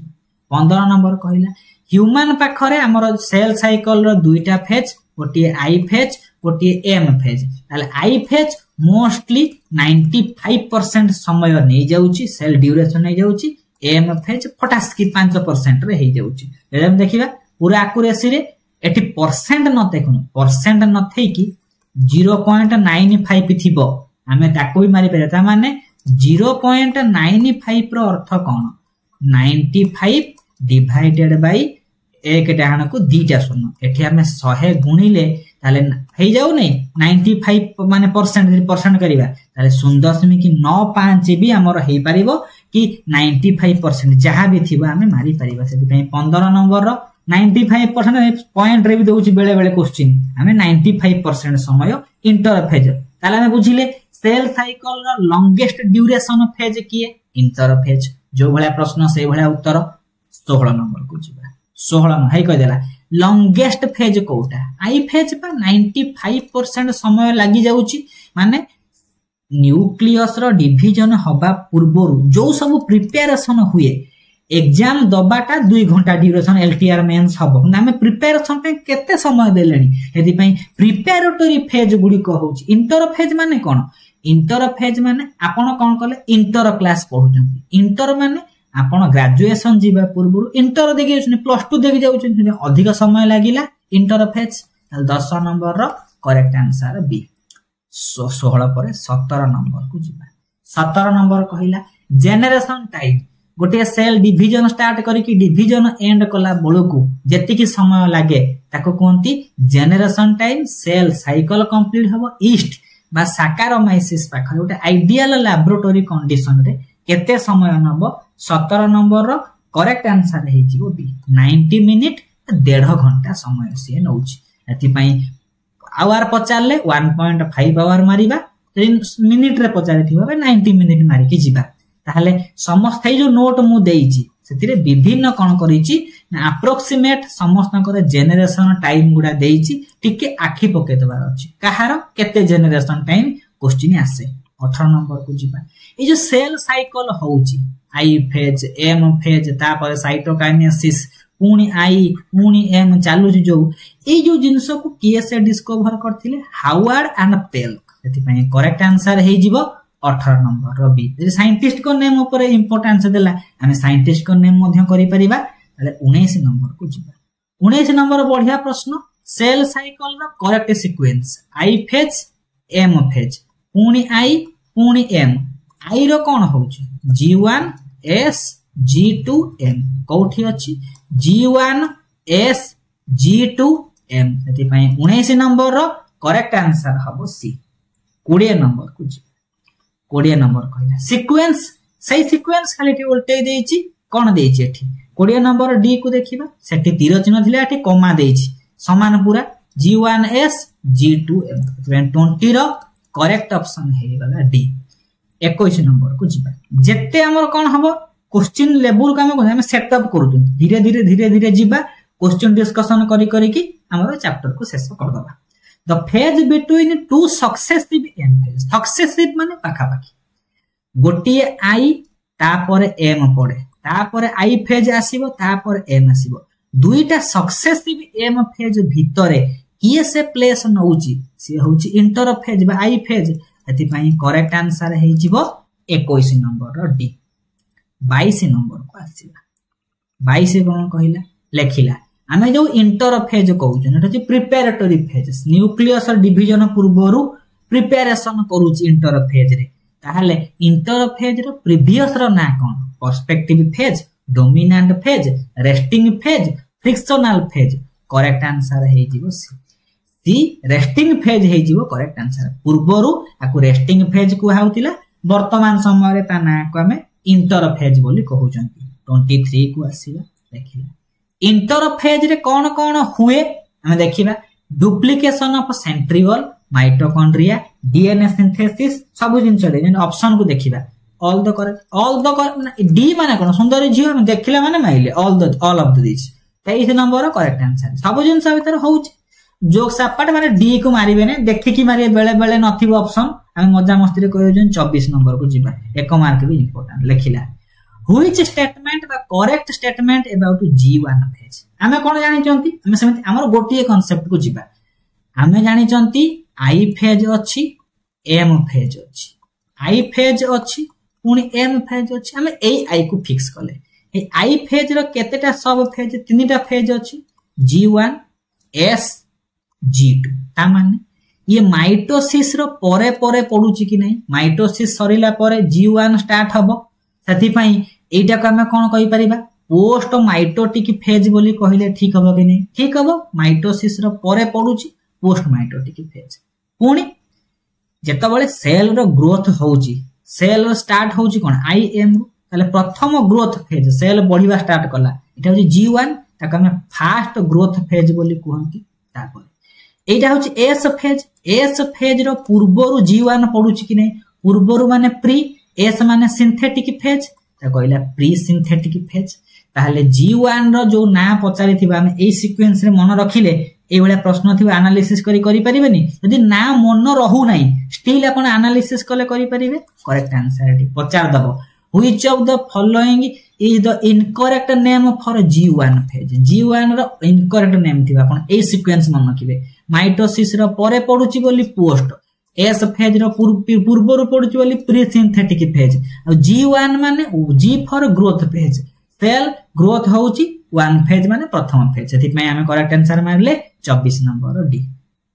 [SPEAKER 1] 15 नंबर कहिला ह्यूमन पाखरे हमर सेल साइकिल रो दुईटा फेज गोटे आई फेज गोटे एम फेज ताले आई फेज मोस्टली 95% समय नहीं जाउची सेल ड्यूरेशन नहीं जाउची एम फेज फटास्की 5% रे हे जाउची हम देखिबा पूरा एक्यूरेसी रे एटी परसेंट न देखुन परसेंट न थई कि 0.95 थिबो हमें ताको भी मारी परता माने 0.95 रो अर्थ कोन 95 डिवाइडेड बाय एक डाहन को दीटा शून्य एठी हमें 100 गुणिले ताले हे जाउ नै 95 माने परसेंट करिबा ताले 0.95 भी हमर हे परिबो कि 95% जहां भी थिबा हमें मारी परिबा सेति पई 15 नंबर रो 95% पॉइंट रे भी दोउची बेले बेले क्वेश्चन हमें 95% समय इंटरफेज ताले हमें बुझिले सेल साइकिल रो लॉन्गेस्ट ड्यूरेशन फेज किए इंटरफेज जो भला प्रश्न से भला उत्तर 16 नंबर को जिबा 16 है कह देला लॉन्गेस्ट फेज कोटा आई फेज पर 95% समय लागि जाउची माने न्यूक्लियस रो डिवीजन हबा पूर्वरु जो सब प्रिपरेशन हुए एग्जाम दबाटा 2 घंटा ड्यूरेशन एलटीआर मेंस हबो नामे प्रिपरेशन पे केते समय देलेनी हेदि पई प्रिपरेटरी फेज गुडी को होची इंटर फेज माने कोन इंटर फेज माने आपण कोन कले इंटर क्लास पढुचंती इंटर माने आपण ग्रेजुएशन जीवा पूर्व इंटर देखि जाउछनी प्लस 2 देखि जाउछनी अधिक समय लागिला इंटर फेज 10 नंबर रो करेक्ट आंसर बी 16 पर 17 नंबर को जीवा 17 नंबर कहिला जेनरेशन टाइम गोटे सेल डिवीजन स्टार्ट करिकि डिवीजन एंड कला बळकु जेति की समय लागे ताको कोंती generation time cell cycle complete हबो ईस्ट बा साकारोमाइसिस पाखर गोटे आइडियल लैबोरेटरी कंडीशन रे केते समय नबो 17 नंबर रो करेक्ट आंसर हे जिवो बी 90 मिनिट 1.5 घंटा समय से नउची एति पई आवर पचारले 1.5 आवर मारिबा 3 मिनिट रे पचारे थिबा 90 मिनिट मारि कि जिबा ताहले समस्त जो नोट मु देइची सेतिरे विभिन्न कोन करिची अप्रोक्सीमेट समस्त कर जेनरेशन टाइम गुडा देइची टिके आखी पके दबार अछि कहार केते जेनरेशन टाइम क्वेश्चन आसे 18 नंबर को जिबा ए जो सेल साइकिल होउची आई फेज एम फेज तापर साइटोकाइनेसिस पुणी आई पुणी एम चालू जो ए जो जिंस को केसे डिस्कवर करथिले हावर्ड एंड पेल सेति पई करेक्ट आंसर हे जिवो 18 नंबर रबी जे साइंटिस्ट को नेम ऊपर इंपोर्टेंस देला हमें साइंटिस्ट को नेम मध्य करि परिबा ताले 19 नंबर को जिबा 19 नंबर बढ़िया प्रश्न सेल साइकिल रो correct sequence I phase M phase पुणी आई पुणी एम आई रो कोन होउची G1 S G2 M कोठी अछि G1 S G2 M सेति पई 19 नंबर रो करेक्ट आंसर हबो सी 20 नंबर को 20 नंबर कहला सीक्वेंस सही सीक्वेंस खाली टी उल्टे देइची कोन देइची एठी 20 नंबर डी को देखिबा सेठी तीर चिन्ह थिला एठी कमा देइची समान पूरा G1S G2M 20 रो करेक्ट ऑप्शन हे गला डी 21 नंबर को जिबा जेते हमर कोन हबो क्वेश्चन लेवल को हम सेटअप करू धीरे धीरे जिबा क्वेश्चन डिस्कशन करी कि हमर चैप्टर को शेष कर दबा the phase between two successive M phase successive माने पाखा पाखी गोटिए आई तापर एम पड़े तापर आई फेज आसीबो तापर एम आसीबो दुईटा सक्सेसिव एम फेज भितरे किए से प्लेस नउची से होची इंटर फेज बा आई फेज एति पई करेक्ट आंसर हे जिवो 21 नंबर रो डी 22 नंबर को आसीबा 22 कोन कहिला लेखिला आमे जो इंटर फेज कहउछन एटा जे प्रिपरेटरी फेज न्यूक्लियस डिवीजन पूर्वरु प्रिपरेशन करूची इंटर फेज रे ताहले इंटर फेज रो प्रीवियस रो ना कोन perspective phase dominant phase resting phase frictional phase correct answer हे जिवो सी रेस्टिंग फेज हे जिवो करेक्ट आंसर पूर्वरु आकु रेस्टिंग फेज को हाउतिला वर्तमान समय रे ता ना को हमें इंटर फेज बोली कहउछंती 23 को आसीबा देखिला इंटर फेज रे कोन कोन हुए हमें देखिबा duplication of centriole mitochondria DNA synthesis सब जिंस रे जेन ऑप्शन को देखिबा ऑल द करेक्ट डी माने कोन सुंदर जीव हम देखिला माने माइले all of this 23 number correct answer सब जिंस भीतर होउछ जोक सापाट माने डी को मारिबे ने देखि कि मारिए बेले बेले नथिबो ऑप्शन हम मजा मस्ती रे कहयो जेन 24 नंबर को जिबा एक मार्क भी इंपोर्टेंट लेखिला व्हिच स्टेटमेंट बा correct statement about G1 phase हमें कोन जानि चंती हमें समिति हमर गोटिए कांसेप्ट को जिबा आमे जानी चंती आई फेज अच्छी एम फेज अच्छी आई फेज अच्छी पुणी एम फेज अच्छी आमे ए आई को फिक्स कले ए आई फेज रो केतेटा सब फेज तीनटा फेज अच्छी G1 S G2 ता माने ये माइटोसिस रो परे परे पडुची कि नहीं माइटोसिस सरीला परे G1 स्टार्ट हबो सेति पई एटा को हमें कोन कहि परिबा पोस्ट माइटोटिक फेज बोली कहिले ठीक हबो कि नहीं ठीक हबो माइटोसिस रो परे पडुची पोस्ट माइटोटिक फेज पुणी जेता बळे सेल रो ग्रोथ होउची सेल स्टार्ट होउची कोन IM ताले प्रथम ग्रोथ फेज सेल बढ़िबा स्टार्ट कला एटा होची G1 ताका हम फास्ट ग्रोथ फेज बोली कहंती तापर एटा होची एस फेज रो पूर्वरु G1 पडुची कि नहीं पूर्वरु माने प्री एस माने सिंथेटिक फेज ता कहला प्री सिंथेटिक फेज ताहले G1 रो जो ना पचारि थिबा हम ए सीक्वेंस रे मन रखिले ए भले प्रश्न थिबा एनालिसिस करि परिबेनी यदि ना मन रहू नै स्टिल आपण एनालिसिस कले करि परिबे करेक्ट आंसर एटी पचार दबो which of the following is the incorrect name for G1 phase G1 row incorrect name थिबा आपण ए सीक्वेंस मन रखिबे माइटोसिस रो परे पडुची बोली पोस्ट एस फेज रो पूर्व रो पडुची बोली प्री सिंथेटिक फेज और G1 माने G for growth phase cell growth होउची 1 फेज माने प्रथम फेज सेति में हमें करेक्ट आंसर मारले 24 नंबर डी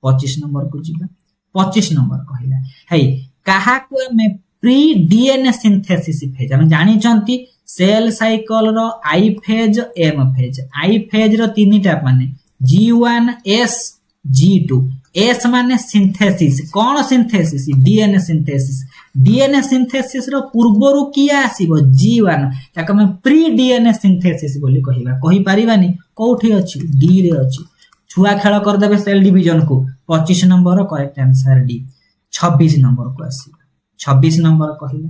[SPEAKER 1] 25 नंबर को जिबा 25 नंबर कहिला हे काहा को में प्री डीएनए सिंथेसिस फेज हम जानि चंती सेल साइकिल रो I phase M phase I phase रो तीनटा माने G1 S G2 S माने सिंथेसिस कोन सिंथेसिस डीएनए सिंथेसिस रो पूर्वरु किया आसीबो G1 ताका हम प्री डीएनए सिंथेसिस बोली कहिबा कहि परिबानी कोठी अछि डी रे अछि छुआ खेल कर देबे सेल डिवीजन को 25 नंबर रो करेक्ट आंसर डी 26 नंबर को आसी 26 नंबर कहिला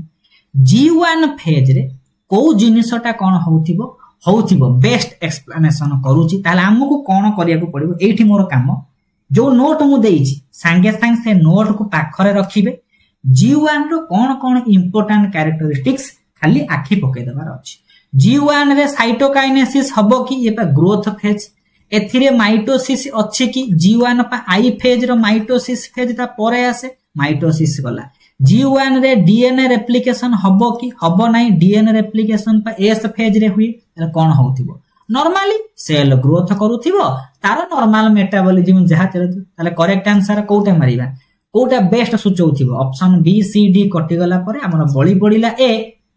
[SPEAKER 1] G1 फेज रे को जिनिसटा कोन होउथिबो बेस्ट एक्सप्लेनेशन करूची ताले हमकु कोन करिया को पड़िबो एठी मोर काम जो नोट मु देइची संगे संग से नोट को पाखरे रखिबे G1 रो कोन इंपोर्टेंट कैरेक्टरिस्टिक्स खाली आखि पके देबार अछि G1 रे साइटोकाइनेसिस हबो कि ये पा ग्रोथ फेज एथिरे माइटोसिस अछि कि G1 पा आई फेज रो माइटोसिस फेज ता परे आसे माइटोसिस गला G1 रे डीएनए रेप्लिकेशन हबो कि हबो नाही डीएनए रेप्लिकेशन पा एस फेज रे हुई कोन होउथिबो नॉर्मली सेल ग्रोथ करूथिबो तार नॉर्मल मेटाबॉलिज्म जहा चलथि ताले करेक्ट आंसर कोटा मारिबा कोटा बेस्ट सुचौथिबो ऑप्शन बी सी डी कटि गला परे हमर बळी पडिला ए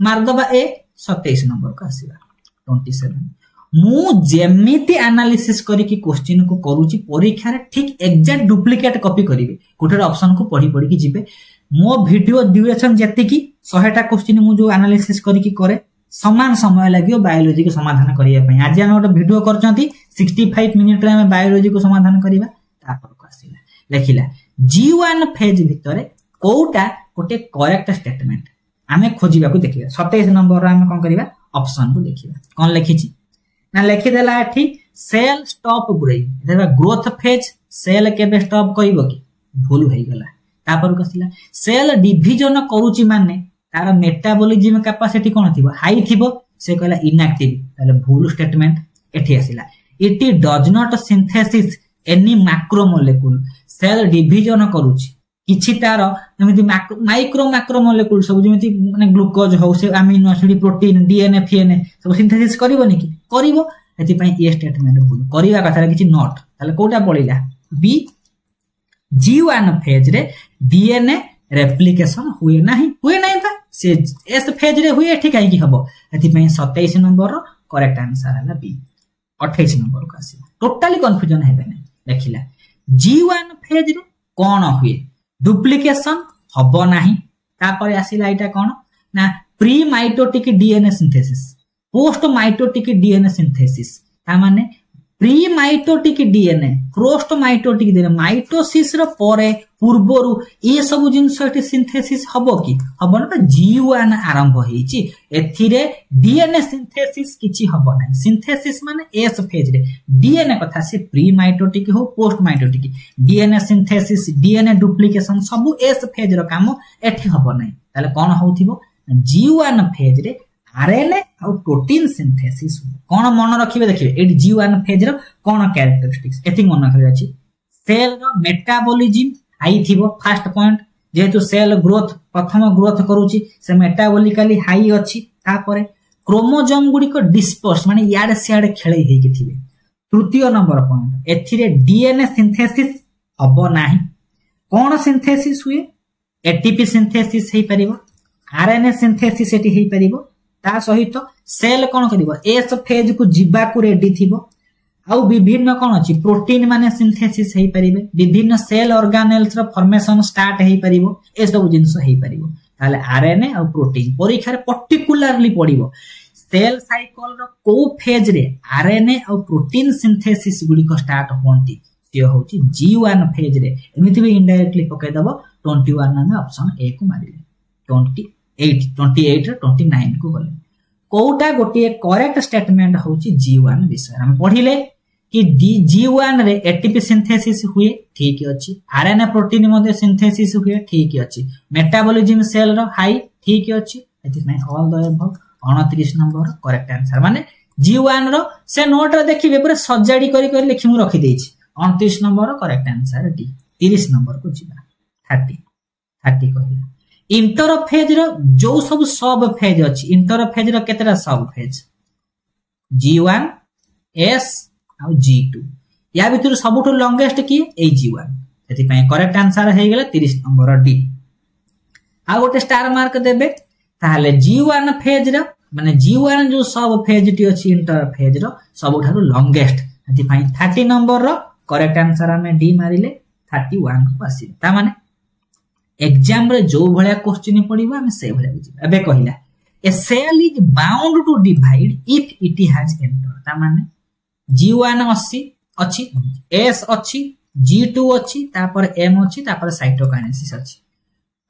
[SPEAKER 1] मारदबा ए 27 नंबर का आसीबा 27 मु जेमिति एनालिसिस करी कि क्वेश्चन को करूची परीक्षा रे ठीक एग्जैक्ट डुप्लीकेट कॉपी करिवे कोठे ऑप्शन को पढी पढी कि जिवे मो वीडियो ड्यूरेशन जति कि 100 टा क्वेश्चन मु जो एनालिसिस करी कि करे समान समय लागियो बायोलॉजी को समाधान करिया पई आज हम ओटा वीडियो करचंती 65 मिनिट रे हम बायोलॉजी को समाधान करिवा तापर को आसीला लेखिला G1 फेज भितरे कोटा कोटे करेक्ट स्टेटमेंट हमें खोजिबा को देखिबा 27 नंबर रे हम कोन करिवा ऑप्शन को देखिबा कोन लिखिची ना लिखि देला एठी सेल स्टॉप ग्रोइंग देखा ग्रोथ फेज सेल केबे स्टॉप करिवो कि भूल होई गला तापर को आसीला सेल डिवीजन करूची माने तार मेटाबॉलिज्म कैपेसिटी कोन थिबो हाई थिबो से कहला इनएक्टिव ताले भूल स्टेटमेंट एठी आसीला it does not synthesis any macromolecule cell division करूची किछि तार एमिति माइक्रो मैक्रोमोलेक्यूल सब जेमिति माने ग्लूकोज हो से अमीनो एसिड प्रोटीन डीएनए फीएनए सब सिंथेसिस करिवोनी कि करिवो एति पई ए स्टेटमेंट भूल करिवा कथा किछि नॉट ताले कोटा पडिला बी G1 फेज रे डीएनए रेप्लिकेशन हुए नाही था से एस फेज रे हुए ठीक है कि हबो एति पई 27 नंबर रो करेक्ट आंसर हला बी 28 नंबर को आसी टोटली कंफ्यूजन हेबे नै देखिला G1 फेज रे कोन हुए डुप्लीकेशन हबो नाही तापर आसीला एटा कोन ना pre mitotic DNA synthesis post mitotic DNA synthesis ता माने pre mitotic DNA post mitotic DNA mitosis रो परे पूर्वरु ए सब जिंस एटी सिंथेसिस हबो कि हबो ना G1 आरंभ हेची एथिरे डीएनए सिंथेसिस किछि हबो नै सिंथेसिस माने एस फेज रे डीएनए कथा से प्री माइटोटिक हो post mitotic DNA synthesis DNA duplication सब एस फेज रो काम एठी हबो नै ताले कोन होउथिबो G1 फेज रे आरएनए और प्रोटीन सिंथेसिस कोन मन रखिबे देखिबे एडी G1 फेज रो कोन कैरेक्टरिस्टिक्स एथि मन रखिबे अछि सेल रो मेटाबॉलिज्म हाई थिबो फर्स्ट पॉइंट जेहेतु सेल ग्रोथ प्रथम ग्रोथ करूची से मेटाबॉलिकली हाई अछि तापरे क्रोमोजोम गुडी को डिस्पर्स माने याड सियाड खेलै हेकी थिबे तृतीय नंबर पॉइंट एथिरे डीएनए सिंथेसिस हबो नाही कोन सिंथेसिस हुए एटीपी सिंथेसिस हे परिबो आरएनए सिंथेसिस एटी हे परिबो ता सहित सेल कोन करिवो एस फेज को जिबा को रेडी थिबो आउ विभिन्न कोन अछि प्रोटीन माने सिंथेसिस हे परिबे विभिन्न सेल ऑर्गेनेल्स रो फॉर्मेशन स्टार्ट हे परिबो ए सब जिंस हे परिबो ताले आरएनए आ प्रोटीन परीक्षा रे पर्टिकुलरली पडिबो सेल साइकिल रो को फेज रे आरएनए आ प्रोटीन सिंथेसिस गुडी को स्टार्ट होंती से होची जी1 फेज रे एमिति भी इनडायरेक्टली पकै दबो 21 नामे ऑप्शन ए को मारिले 28 रे 29 को गले कोटा गोटे करेक्ट स्टेटमेंट होची जी1 विषय हम पढिले कि जी1 रे एटीपी सिंथेसिस हुए ठीक अछि आरएनए प्रोटीन मध्ये सिंथेसिस हुए ठीक अछि मेटाबॉलिज्म सेल रो हाई ठीक अछि एति नै all the above 29 number correct answer माने जी1 रो से नोट रे देखिबे पूरा सजाडी करी करी लिखि मु रखि देछि 29 number correct answer D 30 number को जिबा 30 कहला इंटरफेज रो जो सब सब फेज अछि इंटरफेज रो केतरा सब फेज जी1 एस आ जी2 या भितर सबठो लॉन्गेस्ट की ए जी1 एति पय करेक्ट आंसर हे गेला 30 नंबर डी आ गोटे स्टार मार्क देबे ताले जी1 फेज रो माने जी1 जो सब फेज टी अछि इंटरफेज रो सबठारो लॉन्गेस्ट एति पय 30 नंबर रो करेक्ट आंसर हमें डी मारिले 31 को आसी ता माने एग्जाम रे जो भलिया क्वेश्चन पडिबा हम से भलिया बुझी एबे कहिला a cell is bound to divide if it has enter ता माने जी1 अछि एस अछि जी2 अछि तापर एम अछि तापर साइटोकाइनेसिस अछि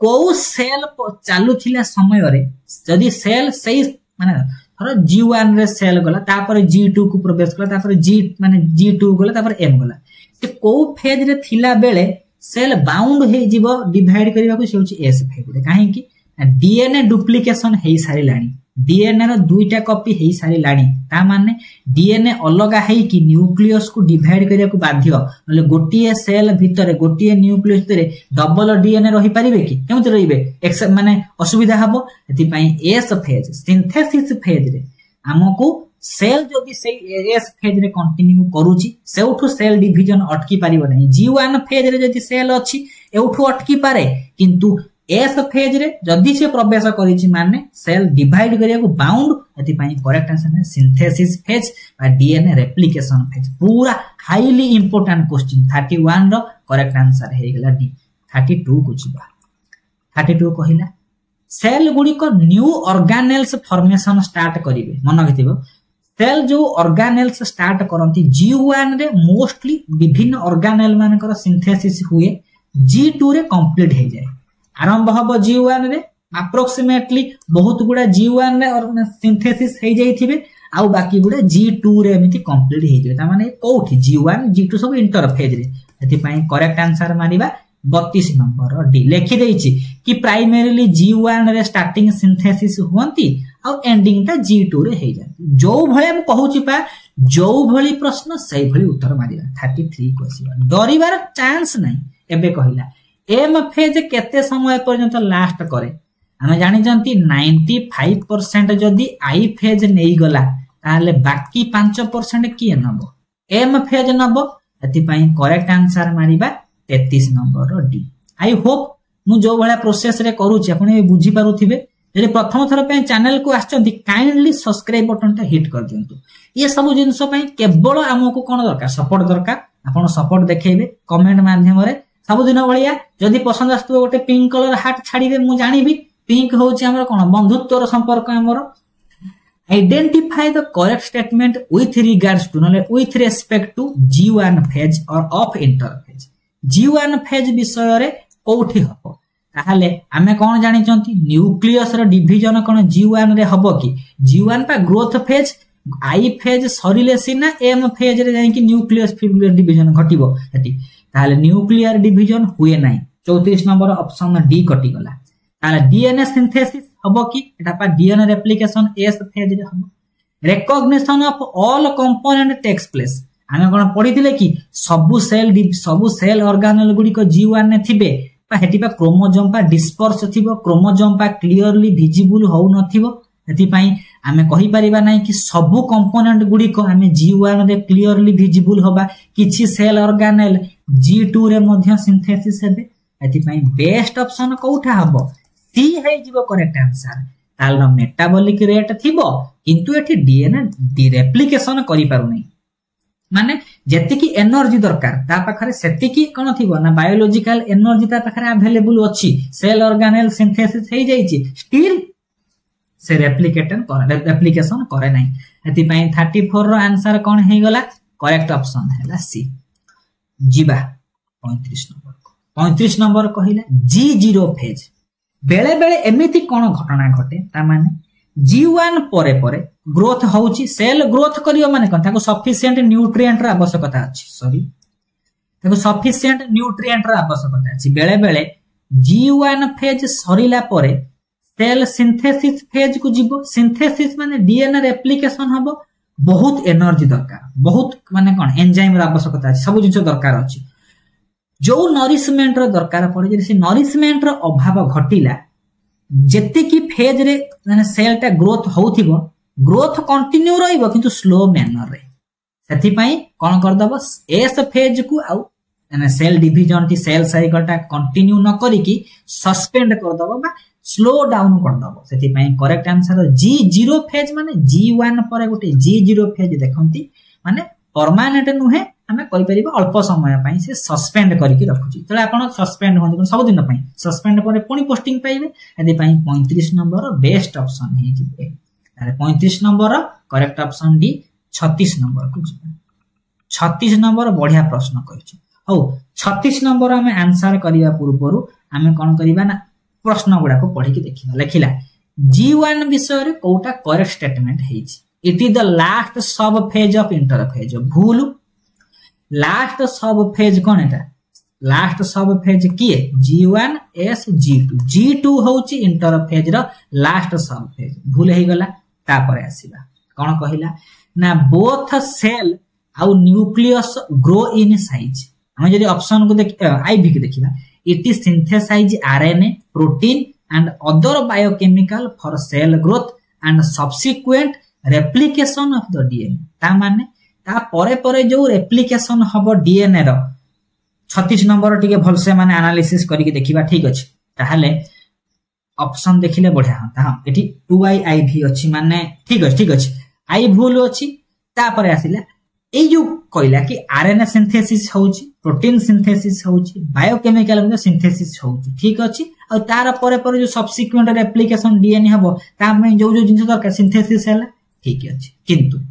[SPEAKER 1] को सेल चालू थिला समय रे जदी सेल सही माने थरो जी1 रे सेल गला तापर जी2 को प्रवेश कला तापर जी माने जी2 गला तापर एम गला से को फेज रे थिला बेले सेल बाउंड हे जीवो डिवाइड करिवा को सेउची एस फेज रे काहे कि डीएनए डुप्लीकेशन हे सारी लाणी डीएनए रो दुईटा कॉपी हे सारी लाणी ता माने डीएनए अलगा हे कि न्यूक्लियस को डिवाइड करिया को बाध्य नले गोटिए सेल भितरे गोटिए न्यूक्लियस भितरे डबल डीएनए रही परिबे कि केमति रहिबे एक्स माने असुविधा हबो एति पई एस फेज सिंथेसिस फेज रे हमको सेल जदी से एस फेज रे कंटिन्यू करूची सेउठु सेल डिवीजन अटकी पारिबो नै जी1 फेज रे जदी सेल अछि एउठु अटकी पारे किंतु एस फेज रे जदी से प्रवेश करिछि माने सेल डिवाइड करिया को बाउंड एति पई करेक्ट आंसर है सिंथेसिस फेज बा डीएनए रेप्लिकेशन फेज पूरा हाईली इंपोर्टेंट क्वेश्चन 31 रो करेक्ट आंसर हे गेला डी 32 को जिबा 32 कहिला सेल गुडी को न्यू ऑर्गेनेल्स फॉर्मेशन स्टार्ट करिवे मन गथिबो सेल जो ऑर्गेनेल्स स्टार्ट करंती जी1 रे मोस्टली विभिन्न ऑर्गेनेल मानकर सिंथेसिस हुए जी2 रे कंप्लीट हे जाय आरंभ हबो जी1 रे अप्रोक्सीमेटली बहुत गुडा जी1 रे और सिंथेसिस हे जायथिबे आउ बाकी गुडा जी2 रे एमिति कंप्लीट हे जाय ता माने कोठी जी1 जी2 सब इंटरफेज रे एति पई करेक्ट आंसर मानिबा 32 नंबर डी लिखि देछि कि प्राइमरीली जी1 रे स्टार्टिंग सिंथेसिस होंती आ एंडिंग ता जी2 रे हे जाय जो भले हम कहूची पा जो भली प्रश्न सही भली उत्तर मारिबा 33 क्वेश्चन डरिबार चांस नाही एबे कहिला एम फेज केते समय पर्यंत लास्ट करे हम जानि जंती 95% जदी आई फेज नेई गला ताले बाकी 5% किए नबो एम फेज नबो एति पई करेक्ट आंसर मारिबा 33 नंबर डी आई होप मु जो भला प्रोसेस रे करूची आपण बुझी पारुथिबे जदि प्रथम थर पे चैनल को आछंती काइंडली सब्सक्राइब बटन टा हिट कर दियंतु ये सब जिंस पई केवल हमको कोन दरकार सपोर्ट दरकार आपण सपोर्ट देखैबे कमेंट माध्यम रे सब दिन भलिया जदि पसंद आस्तु गोटे पिंक कलर हार्ट छाड़ीबे मु जानिबी पिंक होची हमर कोन बंधुत्वर संपर्क हमर identify the correct statement with regards to नले with respect to G1 phase और ऑफ इंटरफेज जी1 फेज विषय रे कोठी हबो ताहाले हमें कोन जानि चंती न्यूक्लियस रो डिवीजन कोन जी1 रे हबो कि जी1 पा ग्रोथ फेज आई फेज सरिले सिना एम फेज रे जाई कि न्यूक्लियस डिवीजन घटिबो एटी ताले न्यूक्लियर डिवीजन हुए नाही 34 नंबर ऑप्शन डी कटि गला ताले डीएनए सिंथेसिस हबो कि एटा पा डीएनए रेप्लिकेशन एस फेज रे हबो recognition of all component takes place आमे कोन पढिथिले कि सबु सेल ऑर्गेनेल गुडी को G1 ने थिबे बा हेटी बा क्रोमोसोम बा डिस्पर्स थिबो क्रोमोसोम बा क्लियरली विजिबल हो नथिबो हेती पई आमे कहि परिबा नै कि सबु कंपोनेंट गुडी को आमे G1 रे क्लियरली विजिबल होबा किछि सेल ऑर्गेनेल G2 रे मध्ये सिंथेसिस हेबे हेती पई बेस्ट ऑप्शन कोठा हबो सी हे जिवो करेक्ट आंसर ताल मेटाबॉलिक रेट थिबो किंतु एठी डीएनए रेप्लिकेशन करि पारु नै माने जेति की एनर्जी दरकार ता पाखरे सेति की कोन थिबो ना बायोलॉजिकल एनर्जी ता पाखरे अवेलेबल अछि सेल ऑर्गेनेल सिंथेसिस हे जाईछि स्टिल से रेप्लिकेशन करे नै एति पई 34 रो आंसर कोन हे गला करेक्ट ऑप्शन हैला सी जीवा 35 नंबर कहिला G0 फेज बेले बेले एमिति कोन घटना घटे ता माने G1 परे परे ग्रोथ होउची सेल ग्रोथ करियो माने कोन ताको सफिशिएंट न्यूट्रिएंट रा आवश्यकता अछि ताको सफिशिएंट न्यूट्रिएंट रा आवश्यकता अछि बेले बेले G1 फेज सरिला परे सेल सिंथेसिस फेज को जीवो सिंथेसिस माने डीएनए रेप्लिकेशन हबो बहुत एनर्जी दरकार बहुत माने कोन एंजाइम रा आवश्यकता अछि सब जिंस दरकार अछि जो नरिशमेंट रो दरकार पड़े जे से नरिशमेंट रो अभाव घटिला जेते की फेज रे माने सेल टा ग्रोथ होउथिबो ग्रोथ कंटिन्यू रहइबो किंतु स्लो मैनर रे सेति पई कोन कर दबो एस फेज को आउ माने सेल डिवीजन टी सेल साइकिल टा कंटिन्यू न करी की सस्पेंड कर दबो बा स्लो डाउन कर दबो सेति पई करेक्ट आंसर G0 फेज माने G1 पर गोटे G0 फेज देखंती माने परमानेंट नुहे हमें कहि परिबो अल्प समय पई से सस्पेंड करके रखुची तले आपण सस्पेंड होंदी सब दिन पई सस्पेंड परे पुनी पोस्टिंग पाइबे एदि पई 35 नंबर बेस्ट ऑप्शन हे जिबे तारे 35 number correct option D 36 number को जिबे 36 नंबर बढ़िया प्रश्न कहिछि हो 36 नंबर हमें आंसर करिया पूर्वरु हमें कोन करिबा ना प्रश्न गुडा को पढि के देखिबा लेखिला G1 विषय रे कोटा करेक्ट स्टेटमेंट हेछि it is the last sub phase of interphase भूल लास्ट सब फेज कोन एटा लास्ट सब फेज किए G1 S G2 होउची इंटरफेज रो लास्ट सब फेज भूल हे गला ता परे आसीबा कोन कहिला ना बोथ सेल आउ न्यूक्लियस ग्रो इन साइज हम जदी ऑप्शन को देख आईवी के देखिबा it is synthesise RNA protein and other biochemical for cell growth and subsequent replication of the DNA ता माने ता परे परे जो रेप्लिकेशन हबो डीएनए रो 36 नंबर टिके भलसे माने एनालिसिस करिके देखिबा ठीक अछि ताहाले ऑप्शन देखिले बढ़िया होता हां एठी 2iv अछि माने ठीक अछि आई भूल अछि ता परे आसिला ए जो कहला कि आरएनए सिंथेसिस होउची प्रोटीन सिंथेसिस होउची बायोकेमिकल में सिंथेसिस होउची ठीक अछि और तार परे परे जो सब्सिक्वेंट रेप्लिकेशन डीएनए हबो ता में जो जो जिंस दरकार सिंथेसिस हैला ठीक अछि किंतु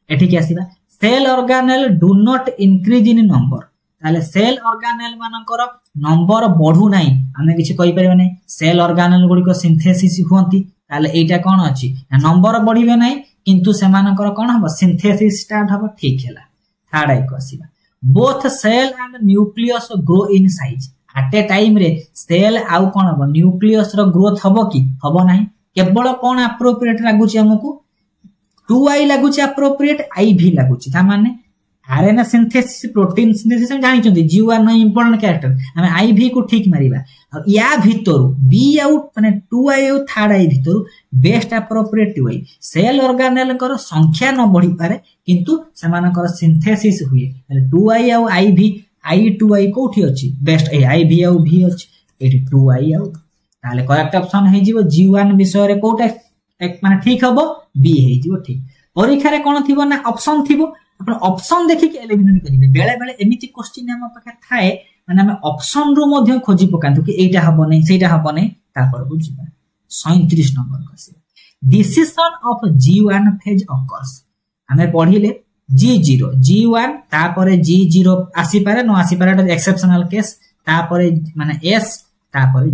[SPEAKER 1] एठी के आसीबा cell organelle do not increase in number ताले सेल ऑर्गेनेल मानकर नंबर बढ़ू नाही हमें किछ कहि परिबा नै सेल ऑर्गेनेल गुडी को सिंथेसिस होंती ताले एटा कोन अछि नंबर बढ़िबे नाही किंतु से मानकर कोन हबो सिंथेसिस स्टार्ट हबो ठीक हैला थर्ड आई को आसीबा both cell and nucleus grow in size at a time रे सेल आउ कोन हबो न्यूक्लियस रो ग्रोथ हबो कि हबो नाही केवल कोन एप्रोप्रिएट लागुची हमकु 2i लागुची एप्रोप्रिएट iv लागुची ता माने आरएनए सिंथेसिस प्रोटीन सिंथेसिस हम जानि छथि G1 नो इंपोर्टेंट कैरेक्टर हमें iv को ठीक मारिबा और या भितरु b आउट माने 2i आउ थर्ड i भितरु best appropriate 2i cell organelle कर संख्या न बढ़ी पारे किंतु समानकर सिंथेसिस हुए 2i आउ iv i2i कोठी अछि बेस्ट iv आउ v अछि एठी 2i आउ ताले करेक्ट ऑप्शन हे जीवो G1 विषय रे कोटा एक माने ठीक हबो बी हे जीवो ठीक परीक्षा रे कोन थिबो ना ऑप्शन थिबो आपण ऑप्शन देखि के एलिमिनेट करिवे बेले बेले एमिति क्वेश्चन हम पाखे थाए माने हम ऑप्शन रो मध्ये खोजी पकांतु कि एटा हबो नै सेटा हबो नै तापर बुझिबा 37 नंबर कसे decision of G1 phase occurs हमें पढिले G1 तापर G0 आसी पारे न आसी पारे एक्सेप्शनल केस तापर माने S तापर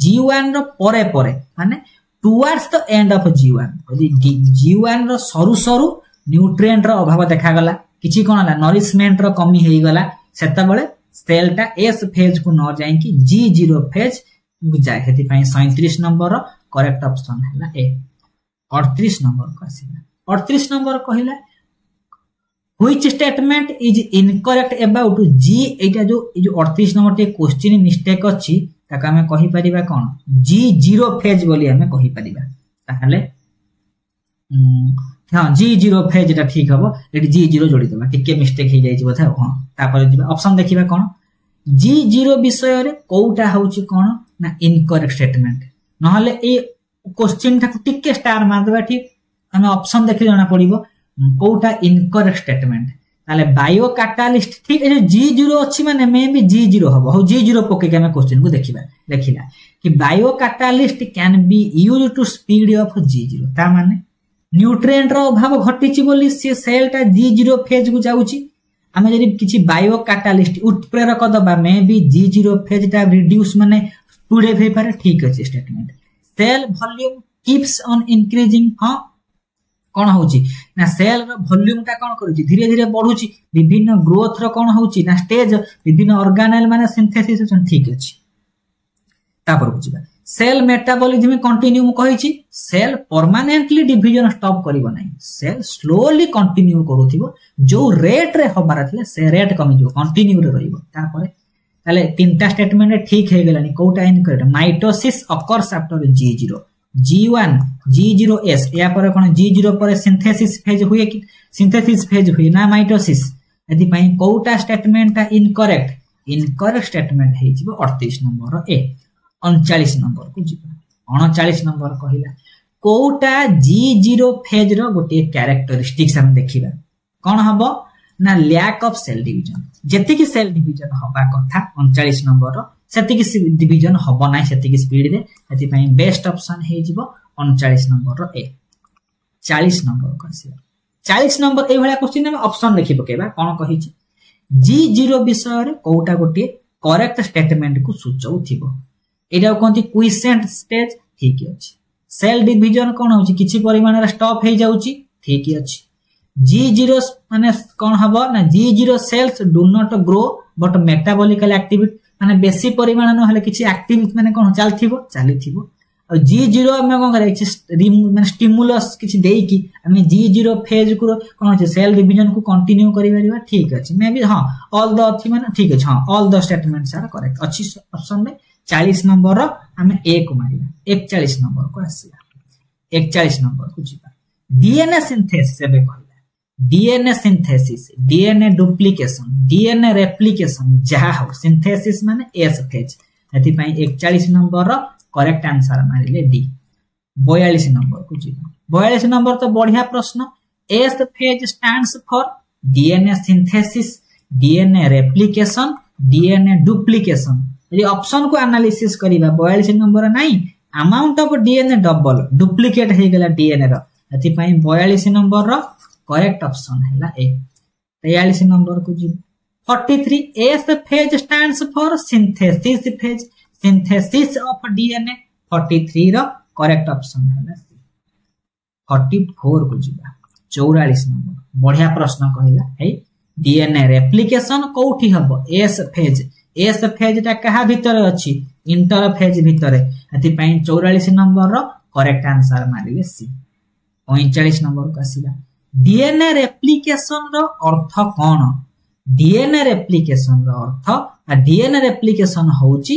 [SPEAKER 1] G1 रो परे परे माने towards the end of G1 रो सरू सरू न्यूट्रिएंट रो अभाव देखा गला किछि कोनला नरिशमेंट रो कमी हेई गला सेता बेले सेल टा एस फेज को न जाय कि G0 फेज जाय हेति पई 37 नंबर रो करेक्ट ऑप्शन हैला ए 38 नंबर को आसीला 38 नंबर कहिला which statement is incorrect about G एटा जो 38 नंबर टे क्वेश्चन मिस्टेक अछि ताका हमें कहि परिबा कोन जी जीरो फेज बोली हमें कहि परिबा ताहले हां जी जीरो फेज एटा ठीक हबो एटी जी जीरो जोड़ी देबा टिके मिस्टेक हे जाई बोथा हां तापर जिबा ऑप्शन देखिबा कोन जी जीरो विषय रे कोउटा होउची कोन ना इनकरेक्ट स्टेटमेंट नहले ए क्वेश्चन टाको टिके स्टार मार देबा ठीक हमें ऑप्शन देखि जाना पड़िबो कोउटा इनकरेक्ट स्टेटमेंट ताले बायो कैटालिस्ट ठीक है जी जीरो अच्छी माने मे भी जी जीरो हबो हो जी जीरो पके के हमें क्वेश्चन को देखिबा देखिला कि bio catalyst can be used to speed up G zero ता माने न्यूट्रिएंट रो अभाव घटिची बोली से सेल टा जी जीरो फेज को जाउची हमें जदी किछि बायो कैटालिस्ट उत्प्रेरक दबा मे भी जी जीरो फेज टा रिड्यूस माने पुडे भे पारे ठीक अछि statement cell volume keeps on increasing हां कोन होउची ना सेल रो वॉल्यूम टा कोन करूची धीरे धीरे बढ़ुची विभिन्न ग्रोथ रो कोन होउची ना स्टेज विभिन्न ऑर्गेनेल माने सिंथेसिस होचन ठीक अछि तापर बुझिबा सेल मेटाबॉलिज्म कंटिन्यू कहिची सेल परमानेंटली डिवीजन स्टॉप करिवो नै सेल स्लोली कंटिन्यू करूथिबो जो रेट रे होबार थिले से रेट कमी जो कंटिन्यू रे रहिबो तापर ताले तीनटा स्टेटमेंट ठीक हे गेलानी कोटा incorrect mitosis occurs after G0 G1 G0S या पर कोन G0 पर सिंथेसिस फेज हुए कि सिंथेसिस फेज हुए ना माइटोसिस यदि पई कोटा स्टेटमेंट इनकरेक्ट स्टेटमेंट हे जिवो 38 नंबर ए 39 नंबर को जिवो 39 नंबर कहिला कोटा G0 फेज रो गोटे कैरेक्टरिस्टिक्स हम देखिबा कोन हबो ना लैक ऑफ सेल डिवीजन जेति कि सेल डिवीजन हबा कथा 39 नंबर रो सेति कि डिवीजन हबो नै सेति कि स्पीड रे एति पई बेस्ट ऑप्शन हे जिवो 39 नंबर रो ए 40 नंबर को आसी 40 नंबर ए भला क्वेश्चन में ऑप्शन लिखि पकेबा कोन कहि छी G0 विषय रे कोटा गोटे करेक्ट स्टेटमेंट को सूचौ थिबो एटा कोंती क्विसेंट स्टेज ठीक अछि सेल डिवीजन कोन होची किछि परिमाण रे स्टॉप हे जाउची ठीक अछि G0 माने कोन हबो ना G0 sales do not grow but metabolical activity माने बेसी परिमाण न हले किछि एक्टिविटी माने कोन चलिथिबो और G0 हमें कोन करे माने स्टिमुलस किछि देई कि हमें G0 फेज को कोन छै सेल डिवीजन को कंटिन्यू करि परिबा ठीक अछि मे भी हां ऑल द अछि माने ठीक अछि हां all the statements are correct अछि ऑप्शन में 40 नंबर रो हमें ए को मारिबा 41 नंबर को आसीबा 41 नंबर को जिबा डीएनए सिंथेसिस एबे कहला DNA synthesis DNA duplication DNA replication जहा हो सिंथेसिस माने एस फेज एति पई 41 नंबर रो करेक्ट आंसर मारिले डी 42 नंबर को जिबा 42 नंबर तो बढ़िया प्रश्न S phase stands for DNA synthesis DNA replication DNA duplication यदि ऑप्शन को एनालिसिस करिबा 42 नंबर नै amount of DNA double duplicate हे गेला डीएनए रो एति पई 42 नंबर रो करेक्ट ऑप्शन हैला ए 43 नंबर को जी 43 S phase stands for synthesis of DNA 43 रो करेक्ट ऑप्शन हैला सी 44 को जीबा 44 नंबर बढ़िया प्रश्न कहिला है डीएनए रेप्लिकेशन कोठी हबो एस फेज ता कहा भीतर अछि इंटरफेज भीतर एति पई 44 नंबर रो करेक्ट आंसर मारिले सी 39 नंबर को आसीला डीएनए रेप्लिकेशन रो अर्थ कोन डीएनए रेप्लिकेशन रो अर्थ आ डीएनए रेप्लिकेशन होची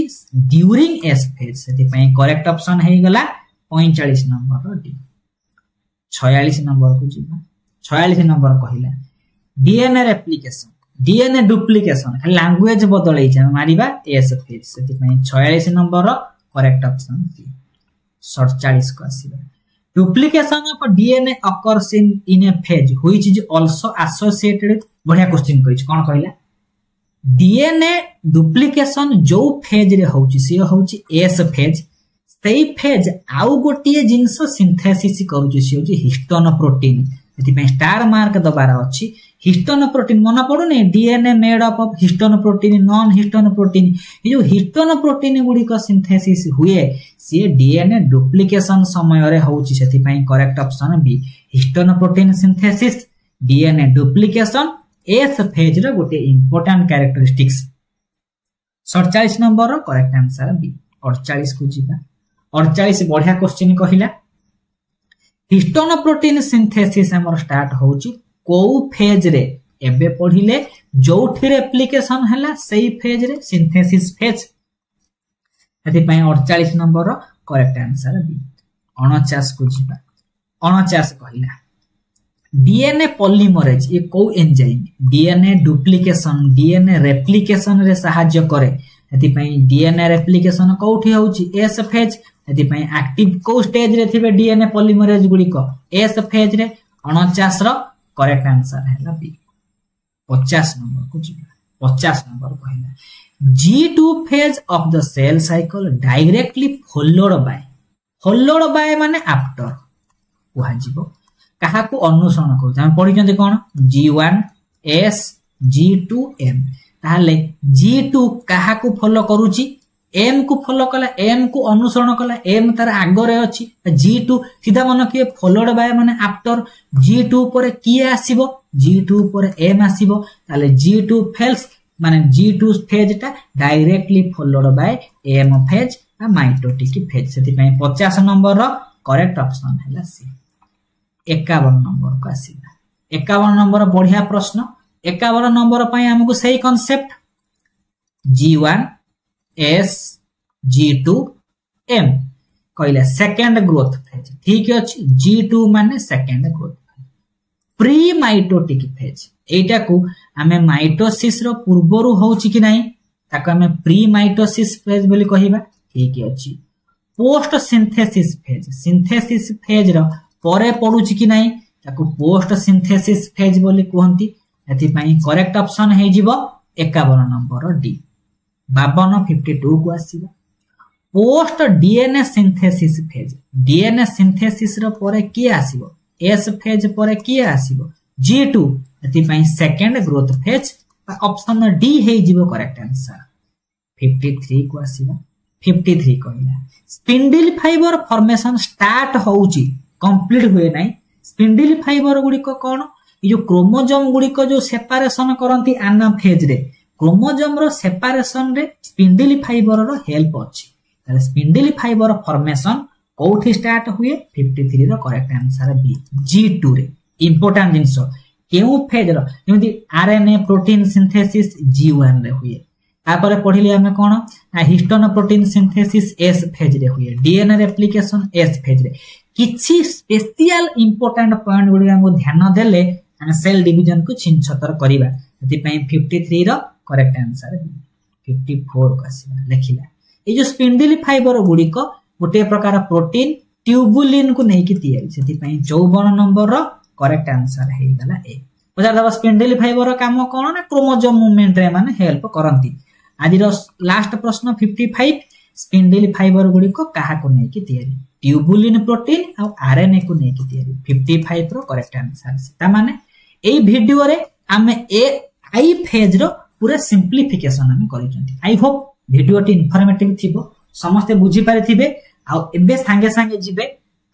[SPEAKER 1] ड्यूरिंग एस फेज सेति पई करेक्ट ऑप्शन हे गला 45 नंबर रो डी 46 नंबर को जिबा 46 नंबर कहिला DNA replication DNA duplication language बदलै छै मारिबा एस फेज सेति पई 46 नंबर रो करेक्ट ऑप्शन सी 47 को आसीबा Duplication of DNA occurs in a phase which is also associated with बढ़िया क्वेश्चन कहिछ कोन कहला DNA duplication जो फेज रे होची से होची S फेज सेई फेज आउ गोटिए जिंस सिंथेसिस करूची से होची हिस्टोन प्रोटीन एति पे स्टार मार्क दबारा अछि हिस्टोन प्रोटीन मना पडो ने DNA made up of histone protein non histone protein ये जो हिस्टोन प्रोटीन गुडी का सिंथेसिस हुए से डीएनए डुप्लीकेशन समय रे होची सेति पई correct option B histone protein synthesis DNA duplication S phase रे गोटे इंपोर्टेंट कैरेक्टरिस्टिक्स 47 नंबर रो करेक्ट आंसर बी 48 को जिबा 48 बढ़िया क्वेश्चन कहिला हिस्टोन प्रोटीन सिंथेसिस हमर स्टार्ट होची को फेज रे एबे पढ़िले जोठी रेप्लिकेशन हैला सेही फेज रे सिंथेसिस फेज एथि पई 48 नंबर रो करेक्ट आंसर बी 49 को जिबा 49 कहिला डीएनए पॉलीमरेज ये को enzyme DNA duplication DNA replication रे सहायता करे एथि पई डीएनए रेप्लिकेशन कोठी होउची एस फेज एथि पई एक्टिव को स्टेज रे थिबे डीएनए पॉलीमरेज गुडी को एस फेज रे 49 रो करेक्ट आंसर हैला बी 50 नंबर को जिबा 50 नंबर कहिला G2 phase of the cell cycle directly followed by माने after कुहा जीवो कहा को अनुसरण करू हम पढि जंते कोन G1 S G2 M ताले G2 कहा को फॉलो करूची M को फॉलो कला M को अनुसरण कला M तार आगरे अछि G2 सीधा मन के फॉलोड बाय माने आफ्टर G2 पर की आसीबो G2 पर M आसीबो ताले G2 फेल्स माने G2 फेज टा directly followed by M phase आ माइटोटिक फेज सेति पई 50 नंबर रो करेक्ट ऑप्शन हैला सी 51 नंबर को आसीला 51 नंबर बढ़िया प्रश्न 51 नंबर पई हमकु सही concept G1 S G2 M कहले सेकंड ग्रोथ फेज ठीक अछि G2 माने second growth pre mitotic phase एटा को हमें माइटोसिस रो पूर्वरु होउची कि नाही ताको हमें प्री माइटोसिस फेज बोली कहिबा ठीक अछि पोस्ट सिंथेसिस फेज रो परे पडुची कि नाही ताको पोस्ट सिंथेसिस फेज बोली कहंती एथि पई करेक्ट ऑप्शन हे जिवो 51 नंबर डी 52 को आसीबा पोस्ट डीएनए सिंथेसिस रो परे की आसीबो एस फेज परे की आसीबो G2 एथि पई second growth phase option D हे जिवो करेक्ट आंसर 53 को आसीबा 53 कहला स्पिंडल फाइबर फॉर्मेशन स्टार्ट होउची कंप्लीट हुए नाही स्पिंडल फाइबर गुडी को कोन यो क्रोमोसोम गुडी को जो सेपरेशन करंती आना फेज रे क्रोमोसोम रो सेपरेशन रे स्पिंडल फाइबर रो हेल्प अछि ताले स्पिंडल फाइबर फॉर्मेशन कोठी स्टार्ट हुए 53 रो करेक्ट आंसर बी G2 रे इंपोर्टेंट जिंसो केउ फेज रो जेमति आरएनए प्रोटीन सिंथेसिस G1 रे हुए तापर पढिले हमें कोन histone protein synthesis S phase रे हुए डीएनए रेप्लिकेशन S फेज रे किछि स्पेशल इंपोर्टेंट पॉइंट गुडी हम ध्यान देले हम सेल डिवीजन को छिनछतर करिबा एति पई 53 रो करेक्ट आंसर 54 को आसीबा लेखिला ए जो स्पिंडल फाइबर गुडी को गोटे प्रकार प्रोटीन ट्यूबुलिन को नहीं कि तयारी सेति पई 54 नंबर रो करेक्ट आंसर हे गला ए पजार दबा स्पिंडल फाइबर रो काम कोन ना क्रोमोसोम मूवमेंट रे माने हेल्प करंती आज रो लास्ट प्रश्न 55 स्पिंडल फाइबर गुडी को काहा को नहीं कि तयारी ट्यूबुलिन प्रोटीन और आरएनए को नहीं कि तयारी 55 रो करेक्ट आंसर ता माने ए वीडियो रे हमें ए आई फेज रो पूरा सिंपलीफिकेशन हम करिसंती आई होप वीडियो टी इंफॉर्मेटिव थिबो समस्त बुझी पारिथिबे आ एबे संगे संगे जिबे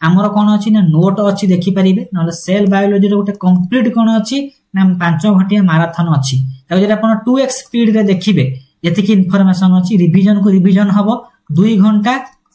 [SPEAKER 1] हमर कोन अछि ना नोट अछि देखि परिबे नले सेल बायोलॉजी रो गोटे कंप्लीट कोन अछि ना 5 घंटिया मैराथन अछि त जे आपण 2x स्पीड रे देखिबे एतिकी इंफॉर्मेशन अछि रिवीजन को रिवीजन हबो 2 घंटा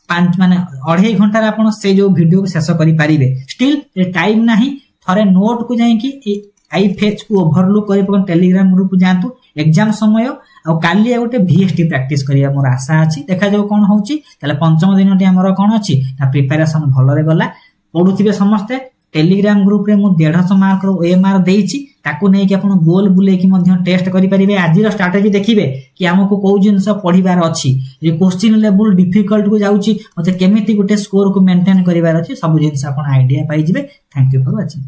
[SPEAKER 1] 5 माने 2.5 घंटा रे आपण से जो वीडियो को शेष करि परिबे स्टिल टाइम नाही थरे नोट को जाई कि आई फेज को ओवरलुक करि पन टेलीग्राम ग्रुप जानतु एग्जाम समय आ काली गोटे VST प्रैक्टिस करिया मोर आशा अछि देखा जो कोन होउची तले पंचम दिनटी हमर कोन अछि ना प्रिपरेशन भलो रे गला पढुथिबे समस्त टेलीग्राम ग्रुप रे मु 150 मार्क रो OMR देइची ताकू नै कि आपण गोल बुले कि मध्य टेस्ट करि परिबे आजि रो स्ट्रेटजी देखिबे कि हमको को जिंस पढिबार अछि जे क्वेश्चन लेवल डिफिकल्ट को जाउची मते केमिति गोटे स्कोर को मेंटेन करिबार अछि सब जिंस आपण आईडिया पाइ जिवे थैंक यू फॉर वाचिंग।